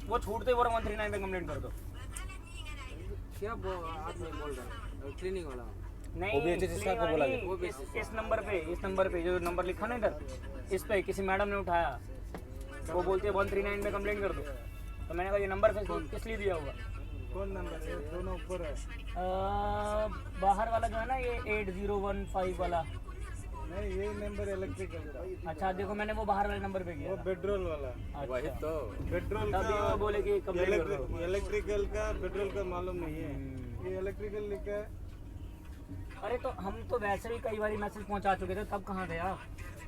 वो छूटते ही 139 पे कंप्लेंट कर दो। क्या आदमी बोल रहा है? क्लीनिंग वाला नहीं इस नंबर पे जो नंबर लिखा ना इधर, इस पे किसी मैडम ने उठाया, वो बोलते हैं 139 में कंप्लेंट कर दो। तो मैंने कहा ये नंबर किस लिए दिया होगा? कौन नंबर है? दोनों ऊपर है। बाहर वाला जो है ना ये 8015 वाला। नहीं ये नंबर इलेक्ट्रिकल का। अच्छा देखो मैंने वो बाहर वाले नंबर पे किया। वो पेट्रोल वाला। वही तो पेट्रोल तभी का वो बोले कि कंप्लेंट कर दो। इलेक्ट्रिकल का पेट्रोल का मालूम नहीं है, ये इलेक्ट्रिकल लिखा है। अरे तो हम तो वैसे भी कई बार मैसेज पहुंचा चुके थे, तब कहाँ थे आप?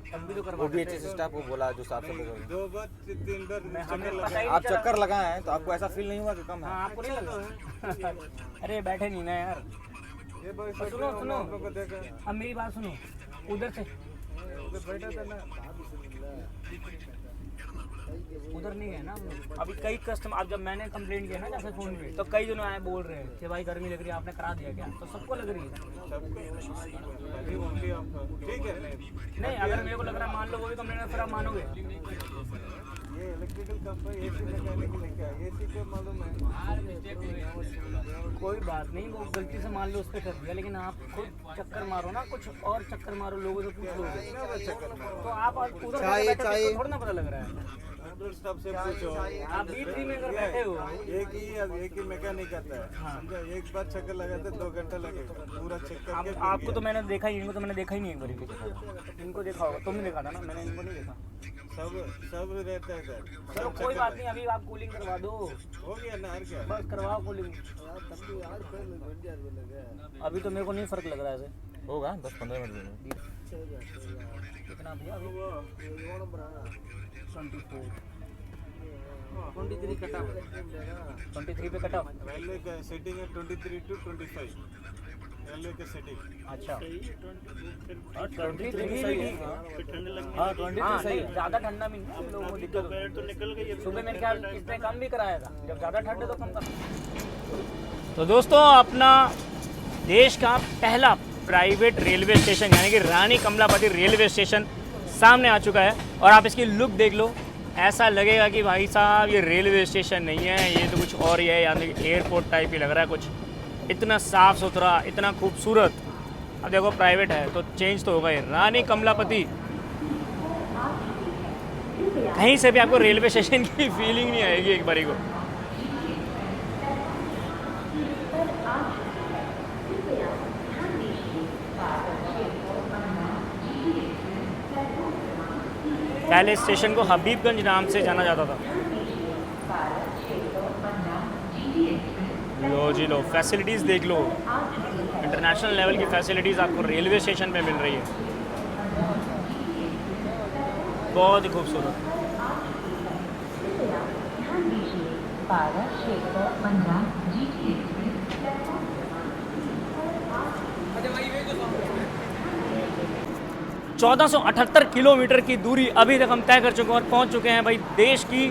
तब भी तो करवा थे। स्टाफ को बोला जो साफ सफाई 2 बार 3 बार हमें पता ही आप चक्कर लगाए हैं तो आपको ऐसा फील नहीं हुआ कि कम है? हाँ आपको नहीं लगा? अरे बैठे नहीं ना यार। ये भाई सुनो सुनो को देखा अब मेरी बात सुनो, उधर से बैठा था ना, उधर नहीं है ना हम लोग। अभी कई कस्टमर, अब जब मैंने कंप्लेंट किया ना जैसे फ़ोन पे, तो कई जनों आए बोल रहे हैं कि भाई गर्मी लग रही है, आपने करा दिया क्या? तो सबको लग रही है। ठीक है। नहीं अगर मेरे को लग रहा है मान लो वो भी कंप्लेंट है, फिर आप मानोगे? ये इलेक्ट्रिकल कंपनी एसी मैकेनिक लेके आया, एसी को मालूम है। कोई बात नहीं, वो गलती से मान लो उस पर कर दिया, लेकिन आप खुद चक्कर मारो ना, कुछ और चक्कर मारो, लोगों से पूछ लो। तो आप उधर थोड़ा ना पता लग रहा है। सेंट्रल स्टाफ से पूछो। आप B3 में अगर बैठे हो एक ही मैकेनिक आता है, समझा? एक बार चक्कर लगाते 2 घंटा लगेगा पूरा चेक करके। आपको तो मैंने देखा ही, इनको तो मैंने देखा ही नहीं एक बार भी। इनको देखा होगा, तुमने देखा था ना, मैंने इनको नहीं देखा। सब रहता है सर। चलो कोई बात नहीं, अभी आप कूलिंग करवा दो, हो गया ना, और क्या? बस करवाओ कूलिंग। अभी तो मेरे को नहीं फर्क लग रहा है ऐसे। होगा 10-15 मिनट में। कितना भैया अभी? 23 कटा 23 पे कटा। रेलवे का सेटिंग है 23 to 25। रेलवे का सेटिंग अच्छा, 23 सही है। हाँ 23 सही है। ज़्यादा ठंडा में नहीं लोगों को दिक्कत होती है। सुबह मेरे ख्याल इसने कम भी कराया था, जब ज़्यादा ठंड है तो कम कर। तो दोस्तों, अपना देश का पहला प्राइवेट रेलवे स्टेशन यानी कि रानी कमलापति रेलवे स्टेशन सामने आ चुका है। और आप इसकी लुक देख लो, ऐसा लगेगा कि भाई साहब ये रेलवे स्टेशन नहीं है, ये तो कुछ और ही है, यानी कि एयरपोर्ट टाइप ही लग रहा है कुछ। इतना साफ़ सुथरा, इतना खूबसूरत। अब देखो प्राइवेट है तो चेंज तो होगा ही। रानी कमलापति, कहीं से भी आपको रेलवे स्टेशन की फीलिंग नहीं आएगी एक बारी को। पहले स्टेशन को हबीबगंज नाम से जाना जाता था। लो जी लो, फैसिलिटीज़ देख लो, इंटरनेशनल लेवल की फैसिलिटीज़ आपको रेलवे स्टेशन पे मिल रही है। बहुत ही खूबसूरत। अच्छा 1478 किलोमीटर की दूरी अभी तक हम तय कर चुके हैं और पहुंच चुके हैं भाई देश की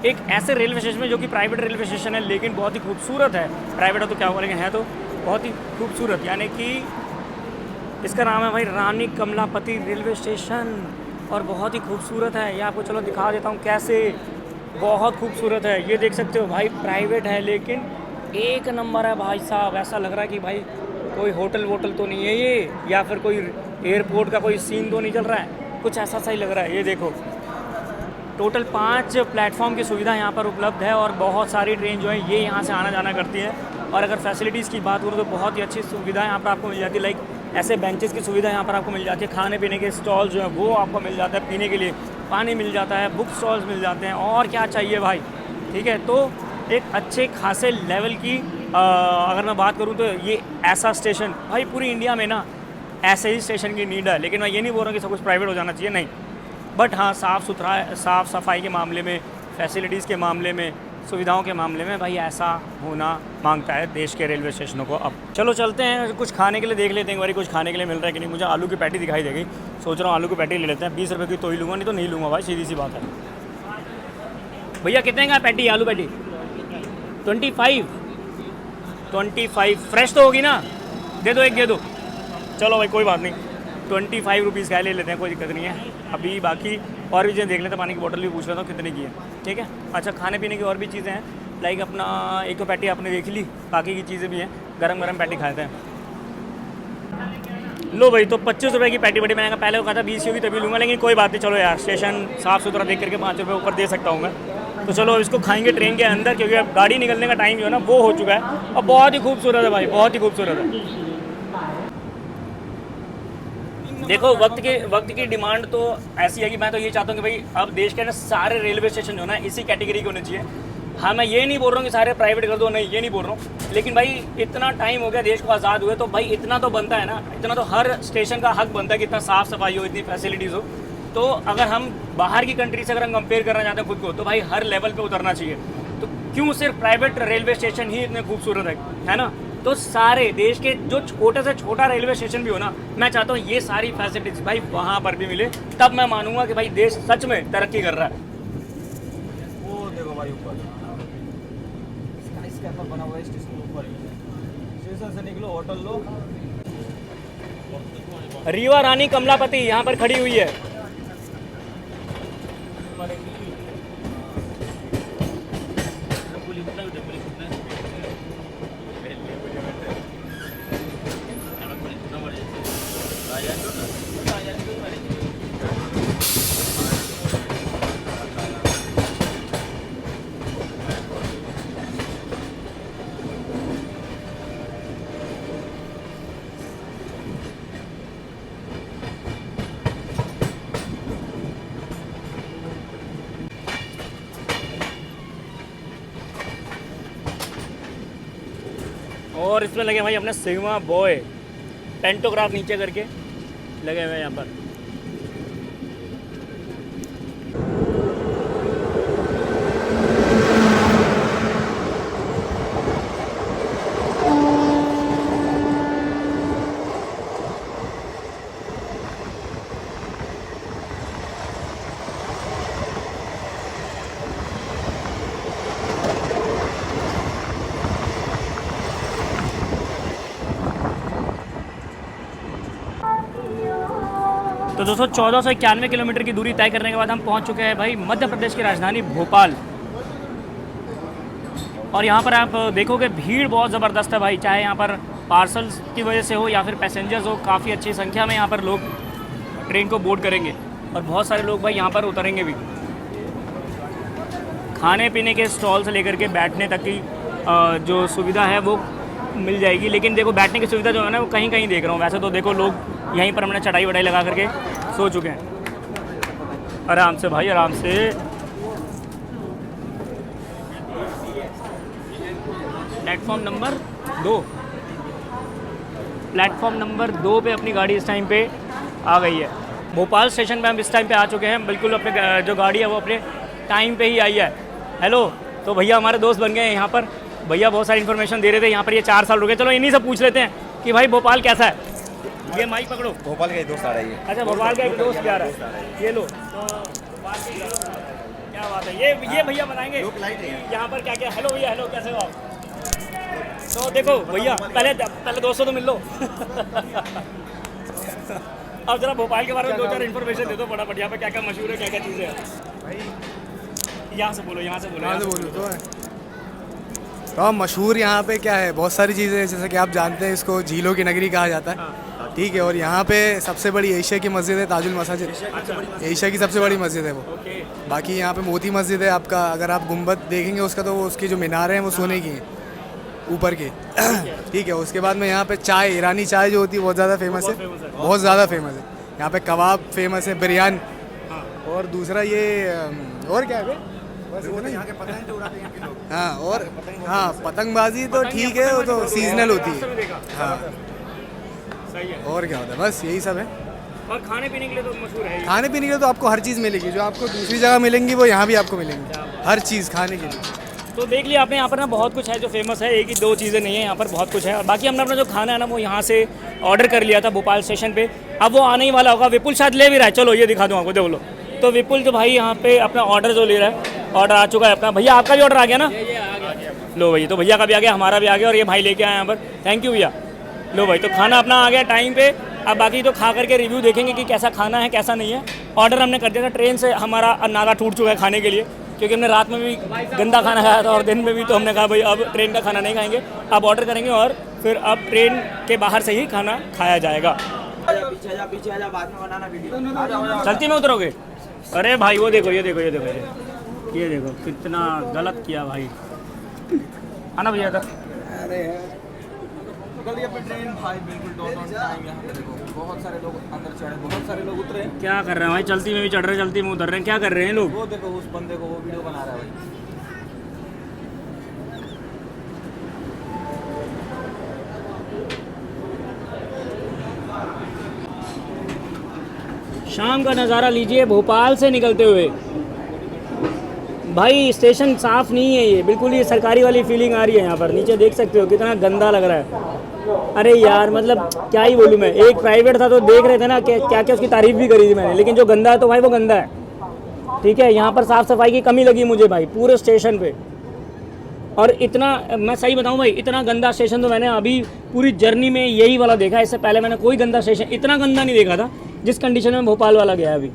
एक ऐसे रेलवे स्टेशन में जो कि प्राइवेट रेलवे स्टेशन है, लेकिन बहुत ही खूबसूरत है। प्राइवेट हो तो क्या होगा, लेकिन है तो बहुत ही खूबसूरत। यानी कि इसका नाम है भाई रानी कमलापति रेलवे स्टेशन और बहुत ही खूबसूरत है। ये आपको चलो दिखा देता हूँ कैसे। बहुत खूबसूरत है, ये देख सकते हो भाई। प्राइवेट है लेकिन एक नंबर है भाई साहब। ऐसा लग रहा है कि भाई कोई होटल वोटल तो नहीं है ये, या फिर कोई एयरपोर्ट का कोई सीन तो नहीं चल रहा है, कुछ ऐसा सा ही लग रहा है। ये देखो, टोटल 5 प्लेटफॉर्म की सुविधा यहाँ पर उपलब्ध है और बहुत सारी ट्रेन जो है ये यहाँ से आना जाना करती है। और अगर फैसिलिटीज़ की बात करूँ तो बहुत ही अच्छी सुविधा यहाँ पर आपको मिल जाती है। लाइक ऐसे बेंचेस की सुविधा यहाँ पर आपको मिल जाती है, खाने पीने के स्टॉल जो है वो आपको मिल जाता है, पीने के लिए पानी मिल जाता है, बुक स्टॉल्स मिल जाते हैं, और क्या चाहिए भाई। ठीक है, तो एक अच्छे खासे लेवल की अगर मैं बात करूँ तो ये ऐसा स्टेशन भाई पूरी इंडिया में ना ऐसे ही स्टेशन की नीड है। लेकिन मैं ये नहीं बोल रहा कि सब कुछ प्राइवेट हो जाना चाहिए, नहीं। बट हाँ, साफ़ सुथरा, साफ़ सफाई के मामले में, फैसिलिटीज़ के मामले में, सुविधाओं के मामले में भाई ऐसा होना मांगता है देश के रेलवे स्टेशनों को। अब चलो चलते हैं, कुछ खाने के लिए देख लेते हैं एक बारी, कुछ खाने के लिए मिल रहा है कि नहीं। मुझे आलू की पैटी दिखाई देगी, सोच रहा हूँ आलू की पैटी ले लेते हैं। 20 रुपये की तो ही लूँगा, नहीं तो नहीं लूँगा भाई, सीधी सी बात है। भैया कितने का पैटी, आलू पैटी? 25 फ्रेश तो होगी ना? दे दो, एक दे दो। चलो भाई कोई बात नहीं, 25 रुपीज़ का ले लेते हैं, कोई दिक्कत नहीं है। अभी बाकी और भी चीज़ें देख लेते हैं, पानी की बोतल भी पूछ लेता हूँ कितने की है। ठीक है, अच्छा खाने पीने की और भी चीज़ें हैं, लाइक अपना एक तो पैटी आपने देख ली, बाकी की चीज़ें भी हैं। गरम पैटी खाते हैं। लो भाई, तो 25 रुपये की पैटी बड़ी, मैंने कहा पहले वो कहा था 20 होगी तभी लूँगा, लेकिन कोई बात नहीं। चलो यार, स्टेशन साफ़ सुथरा देख करके 5 रुपये ऊपर दे सकता हूँ मैं। तो चलो इसको खाएंगे ट्रेन के अंदर, क्योंकि अब गाड़ी निकलने का टाइम जो है ना वो हो चुका है। और बहुत ही खूबसूरत है भाई, बहुत ही खूबसूरत है। देखो वक्त की डिमांड तो ऐसी है कि मैं तो ये चाहता हूँ कि भाई अब देश के ना सारे रेलवे स्टेशन जो है ना इसी कैटेगरी के होने चाहिए। हाँ, मैं ये नहीं बोल रहा हूँ कि सारे प्राइवेट कर दो, नहीं ये नहीं बोल रहा हूँ, लेकिन भाई इतना टाइम हो गया देश को आज़ाद हुए, तो भाई इतना तो बनता है ना, इतना तो हर स्टेशन का हक बनता है कि इतना साफ़ सफाई हो, इतनी फैसिलिटीज़ हो। तो अगर हम बाहर की कंट्री से अगर हम कंपेयर करना चाहते हैं खुद को, तो भाई हर लेवल पे उतरना चाहिए। तो क्यों सिर्फ प्राइवेट रेलवे स्टेशन ही इतने खूबसूरत है ना? तो सारे देश के जो छोटे से छोटा रेलवे स्टेशन भी हो ना, मैं चाहता हूँ ये सारी फैसिलिटीज़ भाई वहाँ पर भी मिले, तब मैं मानूंगा कि भाई देश सच में तरक्की कर रहा है। वो देखो भाई ऊपर स्काईस्क्रैपर बना हुआ है स्टेशन के ऊपर। स्टेशन से निकलो, होटल लो। रीवा रानी कमलापति यहाँ पर खड़ी हुई है। और इसमें लगे भाई अपने सिग्मा बॉय पेंटोग्राफ नीचे करके लगे हुए हैं यहाँ पर। तो दोस्तों 1491 किलोमीटर की दूरी तय करने के बाद हम पहुंच चुके हैं भाई मध्य प्रदेश की राजधानी भोपाल। और यहाँ पर आप देखोगे भीड़ बहुत ज़बरदस्त है भाई, चाहे यहाँ पर पार्सल्स की वजह से हो या फिर पैसेंजर्स हो, काफ़ी अच्छी संख्या में यहाँ पर लोग ट्रेन को बोर्ड करेंगे और बहुत सारे लोग भाई यहाँ पर उतरेंगे भी। खाने पीने के स्टॉल से लेकर के बैठने तक की जो सुविधा है वो मिल जाएगी। लेकिन देखो बैठने की सुविधा जो है ना वो कहीं कहीं देख रहा हूँ, वैसे तो देखो लोग यहीं पर हमने चटाई वटाई लगा करके सो चुके हैं आराम से भाई, आराम से। प्लेटफॉर्म नंबर 2, प्लेटफॉर्म नंबर 2 पे अपनी गाड़ी इस टाइम पे आ गई है। भोपाल स्टेशन पे हम इस टाइम पे आ चुके हैं, बिल्कुल अपने जो गाड़ी है वो अपने टाइम पे ही आई है। हेलो, तो भैया हमारे दोस्त बन गए हैं यहाँ पर। भैया बहुत सारी इन्फॉर्मेशन दे रहे थे, यहाँ पर ये 4 साल रुके। चलो इन्हीं से पूछ लेते हैं कि भाई भोपाल कैसा है। ये माइक पकड़ो। भोपाल का एक दोस्त आ रहा है। अच्छा, भोपाल का एक दोस्त क्या रहा है, ये लो। तो क्या बात है, ये भैया बताएंगे यहाँ पर क्या क्या। हेलो भैया, हेलो, कैसे हो आप? तो देखो भैया पहले दोस्तों तो मिल लो। अब जरा भोपाल के बारे में 2-4 इन्फॉर्मेशन दे दो फटाफट, यहाँ पे क्या क्या मशहूर है, क्या क्या चीज़ें हैं। यहाँ से बोलो, यहाँ से बोलो। तो मशहूर यहाँ पे क्या है, बहुत सारी चीज़ें हैं। जैसे कि आप जानते हैं इसको झीलों की नगरी कहा जाता है, ठीक है। और यहाँ पे सबसे बड़ी एशिया की मस्जिद है ताजुल मसाजिद, एशिया की सबसे बड़ी मस्जिद है वो। बाकी यहाँ पे मोती मस्जिद है आपका, अगर आप गुम्बद देखेंगे उसका तो वो उसकी जो मीनारें हैं वो सोने की हैं ऊपर के, ठीक है। उसके बाद में यहाँ पे चाय, ईरानी चाय जो होती है बहुत ज़्यादा फेमस है, बहुत ज़्यादा फेमस है। यहाँ पे कबाब फेमस है, बिरयानी, और दूसरा ये और क्या है बस वो नहीं, हाँ। और हाँ, पतंगबाजी तो ठीक है, वो तो सीजनल होती है, हाँ। और क्या होता है, बस यही सब है। और खाने पीने के लिए तो मशहूर है। खाने पीने के लिए तो आपको हर चीज़ मिलेगी, जो आपको दूसरी जगह मिलेंगी वो यहाँ भी आपको मिलेंगी, हर चीज़ खाने के लिए। तो देख लिया आपने, यहाँ पर ना बहुत कुछ है जो फेमस है, एक ही 2 चीज़ें नहीं है, यहाँ पर बहुत कुछ है। और बाकी हमने अपना जो खाना है ना वो यहाँ से ऑर्डर कर लिया था भोपाल स्टेशन पे, अब वो आने ही वाला होगा। विपुल शायद ले भी रहा है, चलो ये दिखा दूँ आपको, देख लो। तो विपुल तो भाई यहाँ पे अपना ऑर्डर जो ले रहा है, ऑर्डर आ चुका है अपना। भैया आपका भी ऑर्डर आ गया ना? लो भैया, तो भैया का भी आ गया, हमारा भी आ गया, और ये भाई लेके आए यहाँ पर, थैंक यू भैया। लो भाई, तो खाना अपना आ गया टाइम पे। अब बाकी तो खा करके रिव्यू देखेंगे कि कैसा खाना है कैसा नहीं है। ऑर्डर हमने कर दिया था, ट्रेन से हमारा नागा टूट चुका है खाने के लिए, क्योंकि हमने रात में भी गंदा खाना खाया था और दिन में भी। तो हमने कहा भाई अब ट्रेन का खाना नहीं खाएंगे, अब ऑर्डर करेंगे और फिर अब ट्रेन के बाहर से ही खाना खाया जाएगा। चलती में उतरोगे? अरे भाई वो देखो, ये देखो, ये देखो, ये देखो कितना गलत किया भाई। आना भैया था। अरे जल्दी अपनी ट्रेन भाई, बिल्कुल ऑन टाइम। यहाँ पे देखो बहुत सारे लोग अंदर चढ़े, बहुत सारे लोग उतरे। क्या कर रहे हैं भाई, चलती में भी चढ़ रहे हैं, चलती में उतर रहे हैं, क्या कर रहे हैं लोग? वो देखो उस बंदे को, वो वीडियो बना रहा है भाई। शाम का नज़ारा लीजिए भोपाल से निकलते हुए। भाई स्टेशन साफ़ नहीं है, ये बिल्कुल ही सरकारी वाली फीलिंग आ रही है। यहाँ पर नीचे देख सकते हो कितना गंदा लग रहा है। अरे यार मतलब क्या ही बोलूँ मैं, एक प्राइवेट था तो देख रहे थे ना क्या क्या उसकी तारीफ़ भी करी थी मैंने, लेकिन जो गंदा है तो भाई वो गंदा है, ठीक है। यहाँ पर साफ़ सफाई की कमी लगी मुझे भाई पूरे स्टेशन पे। और इतना, मैं सही बताऊँ भाई, इतना गंदा स्टेशन तो मैंने अभी पूरी जर्नी में यही वाला देखा है। इससे पहले मैंने कोई गंदा स्टेशन इतना गंदा नहीं देखा था जिस कंडीशन में भोपाल वाला गया अभी।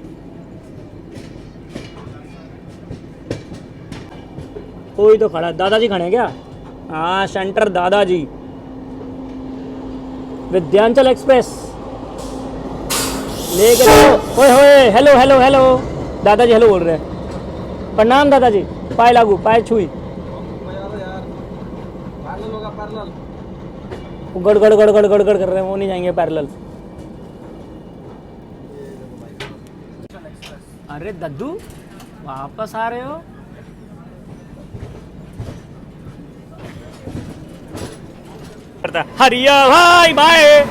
कोई तो खड़ा, दादाजी खड़े हैं क्या? हाँ, सेंटर दादाजी, विद्यांचल एक्सप्रेस लेके चलो। ओए होए, हेलो हेलो हेलो, दादाजी हेलो बोल रहे हैं। प्रणाम दादाजी, पाए लागू, पाए छुई। गड़ गड़ गड़ गड़ गड़ गड़ कर रहे हैं, वो नहीं जाएंगे पैरेलल। अरे दद्दू वापस आ रहे हो? जाता है। हरिया भाई बाय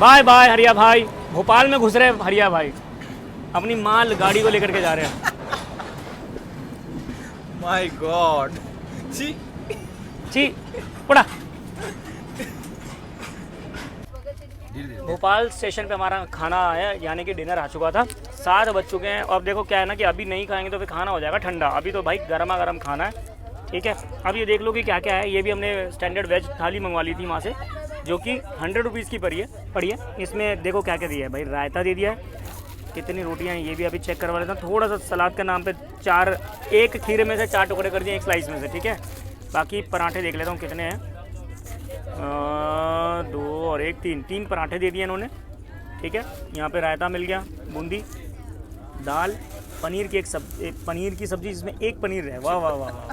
बाय बाय। हरिया भाई भोपाल में घुस रहे हैं। हरिया भाई अपनी माल गाड़ी को लेकर के जा रहे हैं। माय गॉड, छी जी पड़ा। भोपाल स्टेशन पे हमारा खाना आया, यानी कि डिनर आ चुका था। 7 बज चुके हैं और देखो क्या है ना कि अभी नहीं खाएंगे तो फिर खाना हो जाएगा ठंडा। अभी तो भाई गर्मा गर्म खाना है, ठीक है। अब ये देख लो कि क्या क्या है। ये भी हमने स्टैंडर्ड वेज थाली मंगवा ली थी वहाँ से, जो कि 100 रुपीज़ की पड़ी है। इसमें देखो क्या क्या दिया है भाई। रायता दे दिया है, कितनी रोटियाँ हैं ये भी अभी चेक करवा लेता हूँ। थोड़ा सा सलाद के नाम पे 4, एक खीरे में से 4 टुकड़े कर दिए एक स्लाइस में से, ठीक है। बाकी पराठे देख लेता हूँ कितने हैं। 2 और 1 3 पराठे दे दिए इन्होंने, ठीक है। यहाँ पे रायता मिल गया, बूंदी, दाल, पनीर की पनीर की सब्ज़ी जिसमें 1 पनीर है। वाह वाह वाह वाह,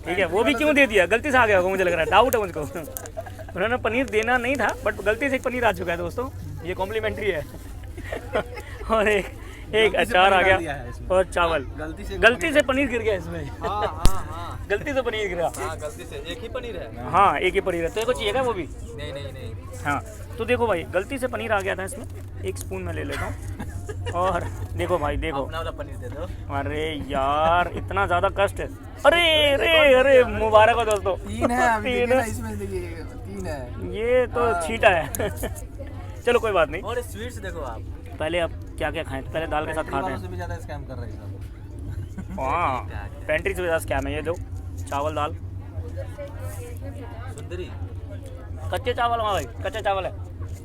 ठीक है। वो भी क्यों दे दिया, गलती से आ गया होगा मुझे लग रहा है, डाउट है मुझको। उन्होंने पनीर देना नहीं था बट गलती से 1 पनीर आ चुका है दोस्तों, ये कॉम्प्लीमेंट्री है। और एक अचार आ गया और चावल। गलती से पनीर गिर गया इसमें। गलती से पनीर गिरा। गलती से एक ही पनीर है। हाँ एक ही पनीर है। तो चाहिए क्या वो भी? नहीं। हाँ तो देखो भाई गलती से पनीर आ गया था इसमें। 1 स्पून में ले लेता हूँ। और देखो भाई देखो, अपना वाला पनीर दे दो। अरे यार इतना ज़्यादा कष्ट है। अरे अरे अरे मुबारक हो दोस्तों। 3 है अभी, 3 है इसमें देखिए 3 है। ये तो छीटा है। चलो कोई बात नहीं। और स्वीट्स देखो आप। पहले अब क्या क्या खाएं, पहले दाल के साथ खाते हैं। भी ज़्यादा स्कैम कर रहे हैं। हाँ पेंट्री से ज़्यादा स्कैम है ये। दो चावल दाल सुंदरी, कच्चे चावल। हाँ भाई कच्चे चावल है।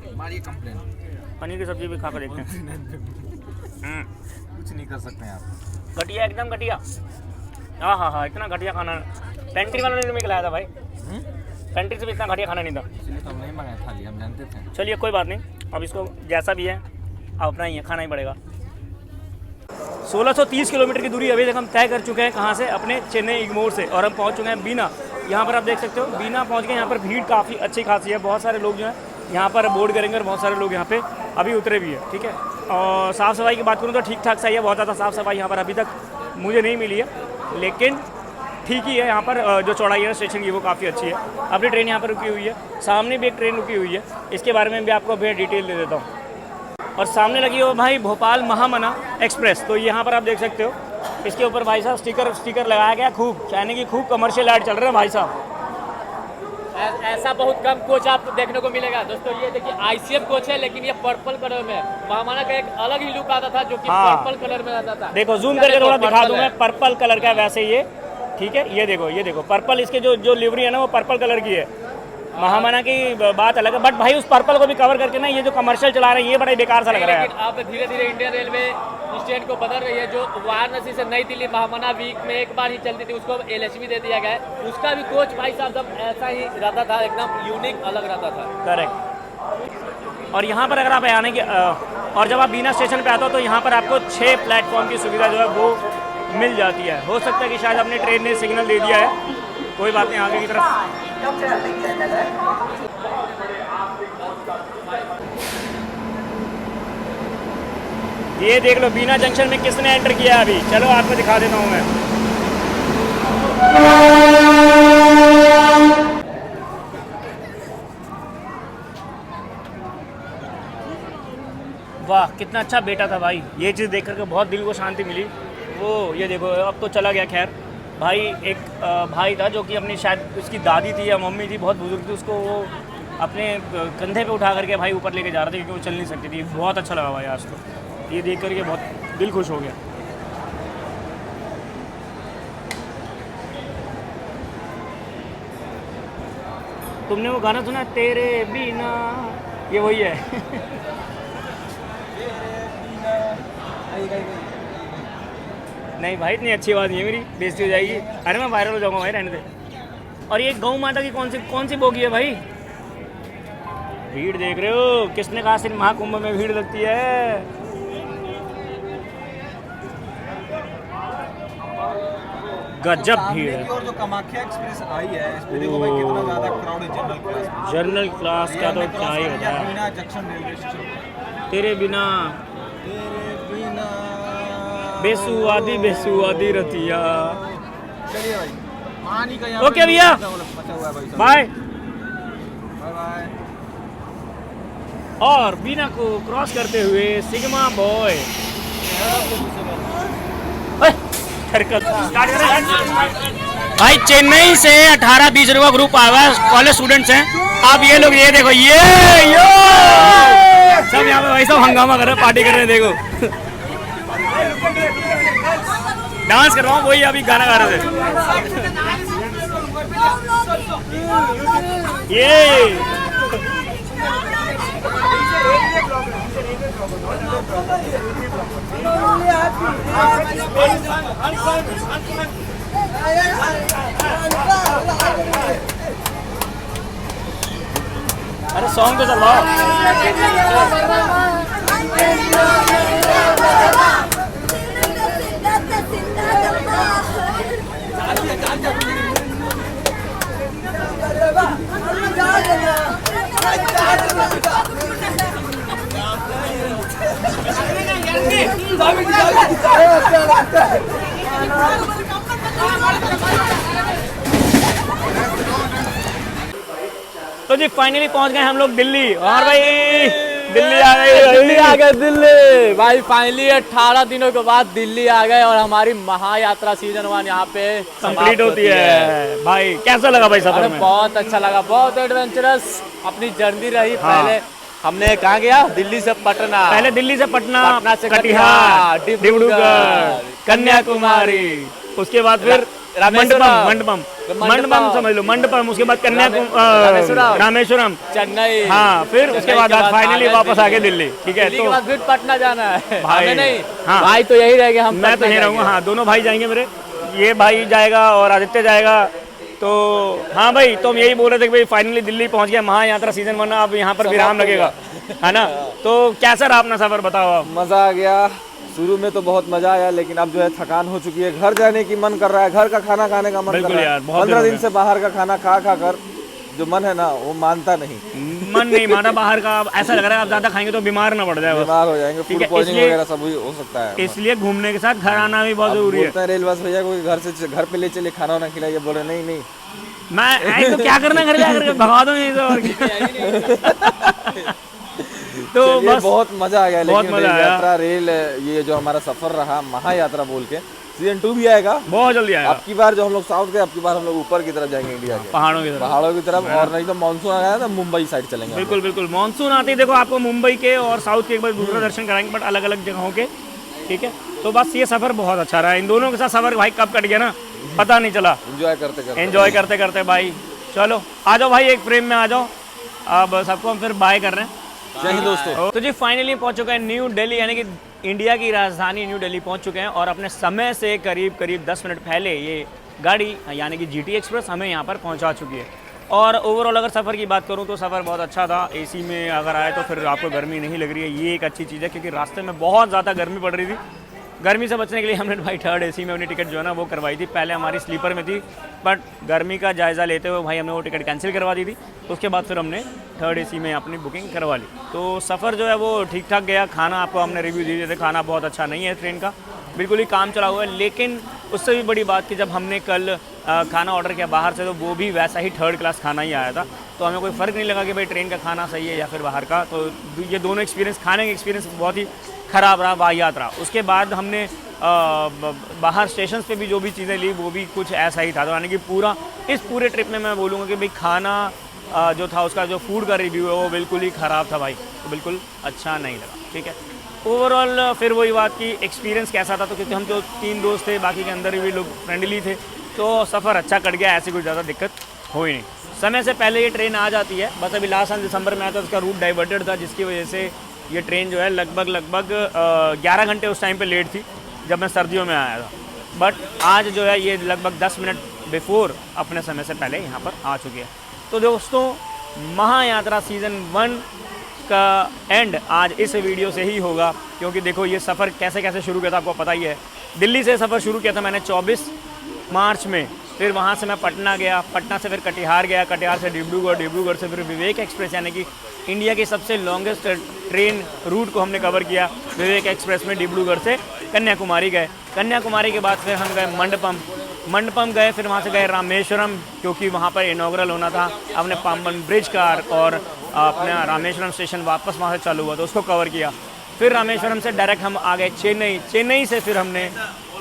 हमारी कंप्लेन, पनीर की सब्जी भी खा कर देखते हैं। कुछ नहीं कर सकते आप। घटिया एकदम घटिया। हाँ इतना घटिया खाना पेंट्री वालों ने तुम्हें खिलाया था भाई। पेंट्री से भी इतना घटिया खाना नहीं था, इसलिए तो हम नहीं मंगाए थाली, हम जानते थे। चलिए कोई बात नहीं, अब इसको जैसा भी है अब अपना ही है, खाना ही पड़ेगा। 1630 किलोमीटर की दूरी अभी तक हम तय कर चुके हैं। कहाँ से? अपने चेन्नई इग्मोर से। और हम पहुँच चुके हैं बीना। यहाँ पर आप देख सकते हो बीना पहुँच गए। यहाँ पर भीड़ काफ़ी अच्छी खासी है, बहुत सारे लोग जो हैं यहाँ पर बोर्ड करेंगे और बहुत सारे लोग यहाँ पे अभी उतरे भी है, ठीक है। और साफ़ सफाई की बात करूँ तो ठीक ठाक सही है। बहुत ज़्यादा साफ़ सफाई यहाँ पर अभी तक मुझे नहीं मिली है, लेकिन ठीक ही है। यहाँ पर जो चौड़ाई है स्टेशन की वो काफ़ी अच्छी है। अपनी ट्रेन यहाँ पर रुकी हुई है, सामने भी एक ट्रेन रुकी हुई है, इसके बारे में भी आपको भैया डिटेल दे देता हूँ। और सामने लगी हो भाई भोपाल महामना एक्सप्रेस। तो यहाँ पर आप देख सकते हो, इसके ऊपर भाई साहब स्टिकर लगाया गया खूब, यानी कि खूब कमर्शियल ऐड चल रहे हैं भाई साहब। ऐसा बहुत कम कोच आप देखने को मिलेगा दोस्तों। ये देखिए ICF कोच है, लेकिन ये पर्पल कलर में है। महामना का एक अलग ही लुक आता था जो कि पर्पल कलर में आता था। देखो जूम करके थोड़ा दिखा दूं मैं, पर्पल कलर का वैसे ये, ठीक है। ये देखो पर्पल, इसके जो लिवरी है ना वो पर्पल कलर की है। महामना की बात अलग है, बट भाई उस पर्पल को भी कवर करके ना ये जो कमर्शियल चला रहे हैं ये बड़ा बेकार सा लग रहा है। लेकिन अब धीरे धीरे इंडियन रेलवे स्टेट को बदल रही है। जो वाराणसी से नई दिल्ली महामना वीक में एक बार ही चलती थी, उसको LHV दे दिया गया है। उसका भी कोच भाई साहब सब ऐसा ही रहता था, एकदम यूनिक अलग रहता था। करेक्ट। और यहाँ पर अगर आप आने की और जब आप बीना स्टेशन पे आते हो तो यहाँ पर आपको 6 प्लेटफॉर्म की सुविधा जो है वो मिल जाती है। हो सकता है कि शायद अपनी ट्रेन ने सिग्नल दे दिया है, कोई बात नहीं। आगे की तरफ ये देख लो बीना जंक्शन में किसने एंटर किया अभी। चलो आपको दिखा देता हूँ मैं। वाह कितना अच्छा बेटा था भाई। ये चीज़ देख करके बहुत दिल को शांति मिली। वो ये देखो अब तो चला गया। खैर भाई एक भाई था जो कि अपनी शायद उसकी दादी थी या मम्मी थी, बहुत बुजुर्ग थी, उसको वो अपने कंधे पे उठा करके भाई ऊपर लेके जा रहे थे क्योंकि वो चल नहीं सकती थी। बहुत अच्छा लगा भाई आज तो ये देख करके, बहुत दिल खुश हो गया। तुमने वो गाना सुना तेरे बिना? ये वही है। नहीं भाई इतनी अच्छी बात नहीं है, मेरी बेइज्जती हो जाएगी। अरे मैं वायरल हो जाऊंगा भाई, रहने दे। और ये गौ माता की कौन सी बोगी है भाई? भीड़ देख रहे हो, किसने कहा सिर्फ महाकुंभ में भीड़ लगती है। गजब भीड़ है। और जो कामाख्या एक्सप्रेस आई है इस पे देखो भाई कितना ज्यादा क्राउड है जनरल क्लास में। जनरल क्लास का तो क्या ही होता है। बिना जंक्शन रेलवे स्टेशन तेरे बिना बेसुआदी रतिया। चलिए भाई पानी का ओके भैया, बचा हुआ है भाई। बाय। बाय। और बीना को क्रॉस करते हुए सिग्मा बॉय भाई चेन्नई से 18-20 लोगों का ग्रुप आया हुआ है, कॉलेज स्टूडेंट्स हैं। अब ये लोग ये देखो ये यो सब यहाँ पे भाई सब हंगामा कर रहे हैं, पार्टी कर रहे हैं। देखो डांस कर रहा हूँ, वही अभी गाना गा रहे थे ये। अरे सॉन्ग तो चल रहा तो जी फाइनली पहुंच गए हम लोग दिल्ली। और भाई दिल्ली आ गई, दिल्ली आ गए। दिल्ली भाई फाइनली 18 दिनों के बाद दिल्ली आ गए और हमारी महायात्रा सीजन 1 यहाँ पे कंप्लीट होती है। भाई कैसा लगा भाई सफर में? बहुत अच्छा लगा, बहुत एडवेंचरस अपनी जर्नी रही। हाँ। पहले हमने कहाँ गया? दिल्ली से पटना, पहले दिल्ली से पटना, पटना से कटिहार, डिब्रूगढ़, डिब्रूगढ़, कन्याकुमारी, उसके बाद फिर मंडपम समझ लो, मंडपम, उसके बाद रामेश्वरम, चेन्नई। हाँ फिर उसके बाद फाइनली वापस आ गए दिल्ली। ठीक है, दिल्ली के तो बाद फिर पटना जाना है भाई हमें नहीं। हाँ, भाई तो यही रहेगा, हम मैं तो नहीं रहूँगा। हाँ दोनों भाई जाएंगे मेरे, ये भाई जाएगा और आदित्य जाएगा। तो हाँ भाई, तो हम यही बोल रहे थे कि भाई फाइनली दिल्ली पहुंच गया, महायात्रा सीजन 1 अब यहाँ पर विराम लगेगा, है ना। तो कैसा रहा अपना सफर, बताओ आप। मज़ा आ गया। शुरू में तो बहुत मजा आया, लेकिन अब जो है थकान हो चुकी है, घर जाने की मन कर रहा है, घर का खाना खाने का मन कर बिल्कुल रहा यार, है। बहुत 15 दिन दिन से बाहर का खाना खा कर जो मन है ना वो मानता नहीं, मन नहीं माना बाहर का। अब ऐसा लग रहा है आप ज्यादा खाएंगे तो बीमार ना पड़ जाए, बस। बीमार हो जाएंगे, ठीक फूड है, पॉइजनिंग इसलिए- वगैरह सब हो सकता है। इसलिए घूमने के साथ घर आना भी बहुत अब जरूरी है। बोलते हैं रेल बस भैया कोई घर पे ले चले, खाना वाना खिलाइए, बोल रहे नहीं मैं तो क्या करना घर जाकर, भगा दो यहीं से और क्या। तो चलिए, बस बहुत मजा आ गया। बहुत लेकिन मजा रेल आया। यात्रा, रेल ये जो हमारा सफर रहा महायात्रा बोल के, सीजन 2 भी आएगा बहुत जल्दी आएगा, अब की बार। जो हम लोग साउथ गए, अब की बार हम लोग ऊपर की तरफ जाएंगे, इंडिया के पहाड़ों की तरफ। पहाड़ों की तरफ। और नहीं तो मानसून आ गया तो मुंबई साइड चलेंगे। बिल्कुल बिल्कुल, मानसून आते ही देखो आपको मुंबई के और साउथ के एक बार दूसरा दर्शन कराएंगे, बट अलग अलग जगहों के। ठीक है, तो बस ये सफर बहुत अच्छा रहा। इन दोनों के साथ सफर भाई कब कट गया ना पता नहीं चला, एंजॉय करते करते भाई। चलो आ जाओ भाई, एक फ्रेम में आ जाओ। अब सबको हम फिर बाय कर रहे हैं। जय हिंद दोस्तों। तो जी फाइनली पहुंच चुके हैं न्यू दिल्ली, यानी कि इंडिया की राजधानी न्यू दिल्ली पहुंच चुके हैं। और अपने समय से करीब 10 मिनट पहले ये गाड़ी यानी कि GT एक्सप्रेस हमें यहाँ पर पहुंचा चुकी है। और ओवरऑल अगर सफ़र की बात करूँ तो सफ़र बहुत अच्छा था। AC में अगर आए तो फिर आपको गर्मी नहीं लग रही है, ये एक अच्छी चीज़ है, क्योंकि रास्ते में बहुत ज़्यादा गर्मी पड़ रही थी। गर्मी से बचने के लिए हमने भाई 3rd AC में अपनी टिकट जो है ना वो करवाई थी। पहले हमारी स्लीपर में थी, बट गर्मी का जायज़ा लेते हुए भाई हमने वो टिकट कैंसिल करवा दी थी। उसके बाद फिर हमने 3rd AC में अपनी बुकिंग करवा ली। तो सफ़र जो है वो ठीक ठाक गया। खाना आपको हमने रिव्यू दिए थे, खाना बहुत अच्छा नहीं है ट्रेन का, बिल्कुल ही काम चला हुआ है। लेकिन उससे भी बड़ी बात कि जब हमने कल खाना ऑर्डर किया बाहर से, तो वो भी वैसा ही 3rd क्लास खाना ही आया था। तो हमें कोई फ़र्क नहीं लगा कि भाई ट्रेन का खाना सही है या फिर बाहर का। तो ये दोनों एक्सपीरियंस, खाने का एक्सपीरियंस बहुत ही ख़राब रहा, वाहियात। उसके बाद हमने बाहर स्टेशन पे भी जो भी चीज़ें ली वो भी कुछ ऐसा ही था। तो यानी कि इस पूरे ट्रिप में मैं बोलूँगा कि भाई खाना जो था, उसका जो फूड का रिव्यू है वो बिल्कुल ही ख़राब था भाई, तो बिल्कुल अच्छा नहीं लगा। ठीक है, ओवरऑल फिर वही बात की एक्सपीरियंस कैसा था, तो क्योंकि हम जो 3 दोस्त थे, बाकी के अंदर भी लोग फ्रेंडली थे, तो सफ़र अच्छा कट गया, ऐसी कोई ज़्यादा दिक्कत हुई नहीं। समय से पहले ये ट्रेन आ जाती है, बस अभी लास्ट साल दिसंबर में आया था, उसका रूट डाइवर्टेड था, जिसकी वजह से ये ट्रेन जो है लगभग 11 घंटे उस टाइम पे लेट थी जब मैं सर्दियों में आया था। बट आज जो है ये लगभग 10 मिनट बिफोर अपने समय से पहले यहाँ पर आ चुकी है। तो दोस्तों, महायात्रा सीज़न 1 का एंड आज इस वीडियो से ही होगा, क्योंकि देखो ये सफ़र कैसे कैसे शुरू किया था आपको पता ही है। दिल्ली से सफ़र शुरू किया था मैंने 24 मार्च में, फिर वहाँ से मैं पटना गया, पटना से फिर कटिहार गया, कटिहार से डिब्रूगढ़, डिब्रूगढ़ से फिर विवेक एक्सप्रेस, यानी कि इंडिया की सबसे लॉन्गेस्ट ट्रेन रूट को हमने कवर किया। विवेक एक्सप्रेस में डिब्रूगढ़ से कन्याकुमारी गए, कन्याकुमारी के बाद फिर हम गए मंडपम, मंडपम गए, फिर वहाँ से गए रामेश्वरम, क्योंकि वहाँ पर इनॉग्रल होना था अपने पाम्बन ब्रिज का, और अपना रामेश्वरम स्टेशन वापस वहाँ से चालू हुआ तो उसको कवर किया। फिर रामेश्वरम से डायरेक्ट हम आ गए चेन्नई, चेन्नई से फिर हमने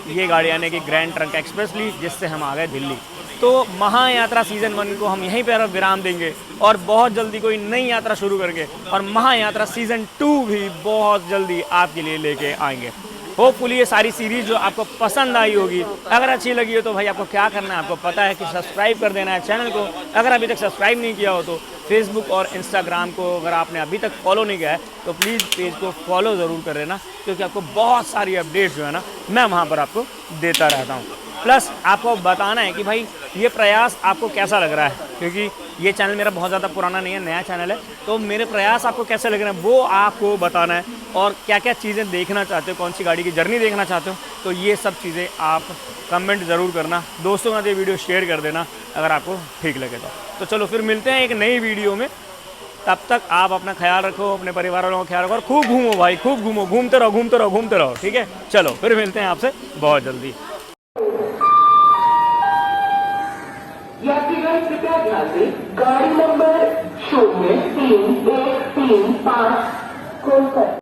ये गाड़ी आने की ग्रैंड ट्रंक एक्सप्रेस ली, जिससे हम आ गए दिल्ली। तो महायात्रा सीज़न 1 को हम यहीं पर विराम देंगे और बहुत जल्दी कोई नई यात्रा शुरू करके और महायात्रा सीज़न 2 भी बहुत जल्दी आपके लिए लेके आएंगे। होपफुली ये सारी सीरीज़ जो आपको पसंद आई होगी, अगर अच्छी लगी हो तो भाई आपको क्या करना है, आपको पता है कि सब्सक्राइब कर देना है चैनल को। अगर अभी तक सब्सक्राइब नहीं किया हो तो फेसबुक और इंस्टाग्राम को अगर आपने अभी तक फॉलो नहीं किया है तो प्लीज़ पेज को फॉलो ज़रूर कर लेना, क्योंकि आपको बहुत सारी अपडेट्स जो है ना मैं वहाँ पर आपको देता रहता हूँ। प्लस आपको बताना है कि भाई ये प्रयास आपको कैसा लग रहा है, क्योंकि ये चैनल मेरा बहुत ज़्यादा पुराना नहीं है, नया चैनल है, तो मेरे प्रयास आपको कैसे लग रहे हैं वो आपको बताना है, और क्या क्या चीज़ें देखना चाहते हो, कौन सी गाड़ी की जर्नी देखना चाहते हो, तो ये सब चीज़ें आप कमेंट ज़रूर करना, दोस्तों के साथ ये वीडियो शेयर कर देना अगर आपको ठीक लगे तो चलो फिर मिलते हैं एक नई वीडियो में। तब तक आप अपना ख्याल रखो, अपने परिवार वालों का ख्याल रखो और खूब घूमो भाई, खूब घूमो, घूमते रहो घूमते रहो घूमते रहो, ठीक है। चलो फिर मिलते हैं आपसे बहुत जल्दी। यात्रीगण कृपया ध्यान दें, गाड़ी नंबर 03-135 खोलकर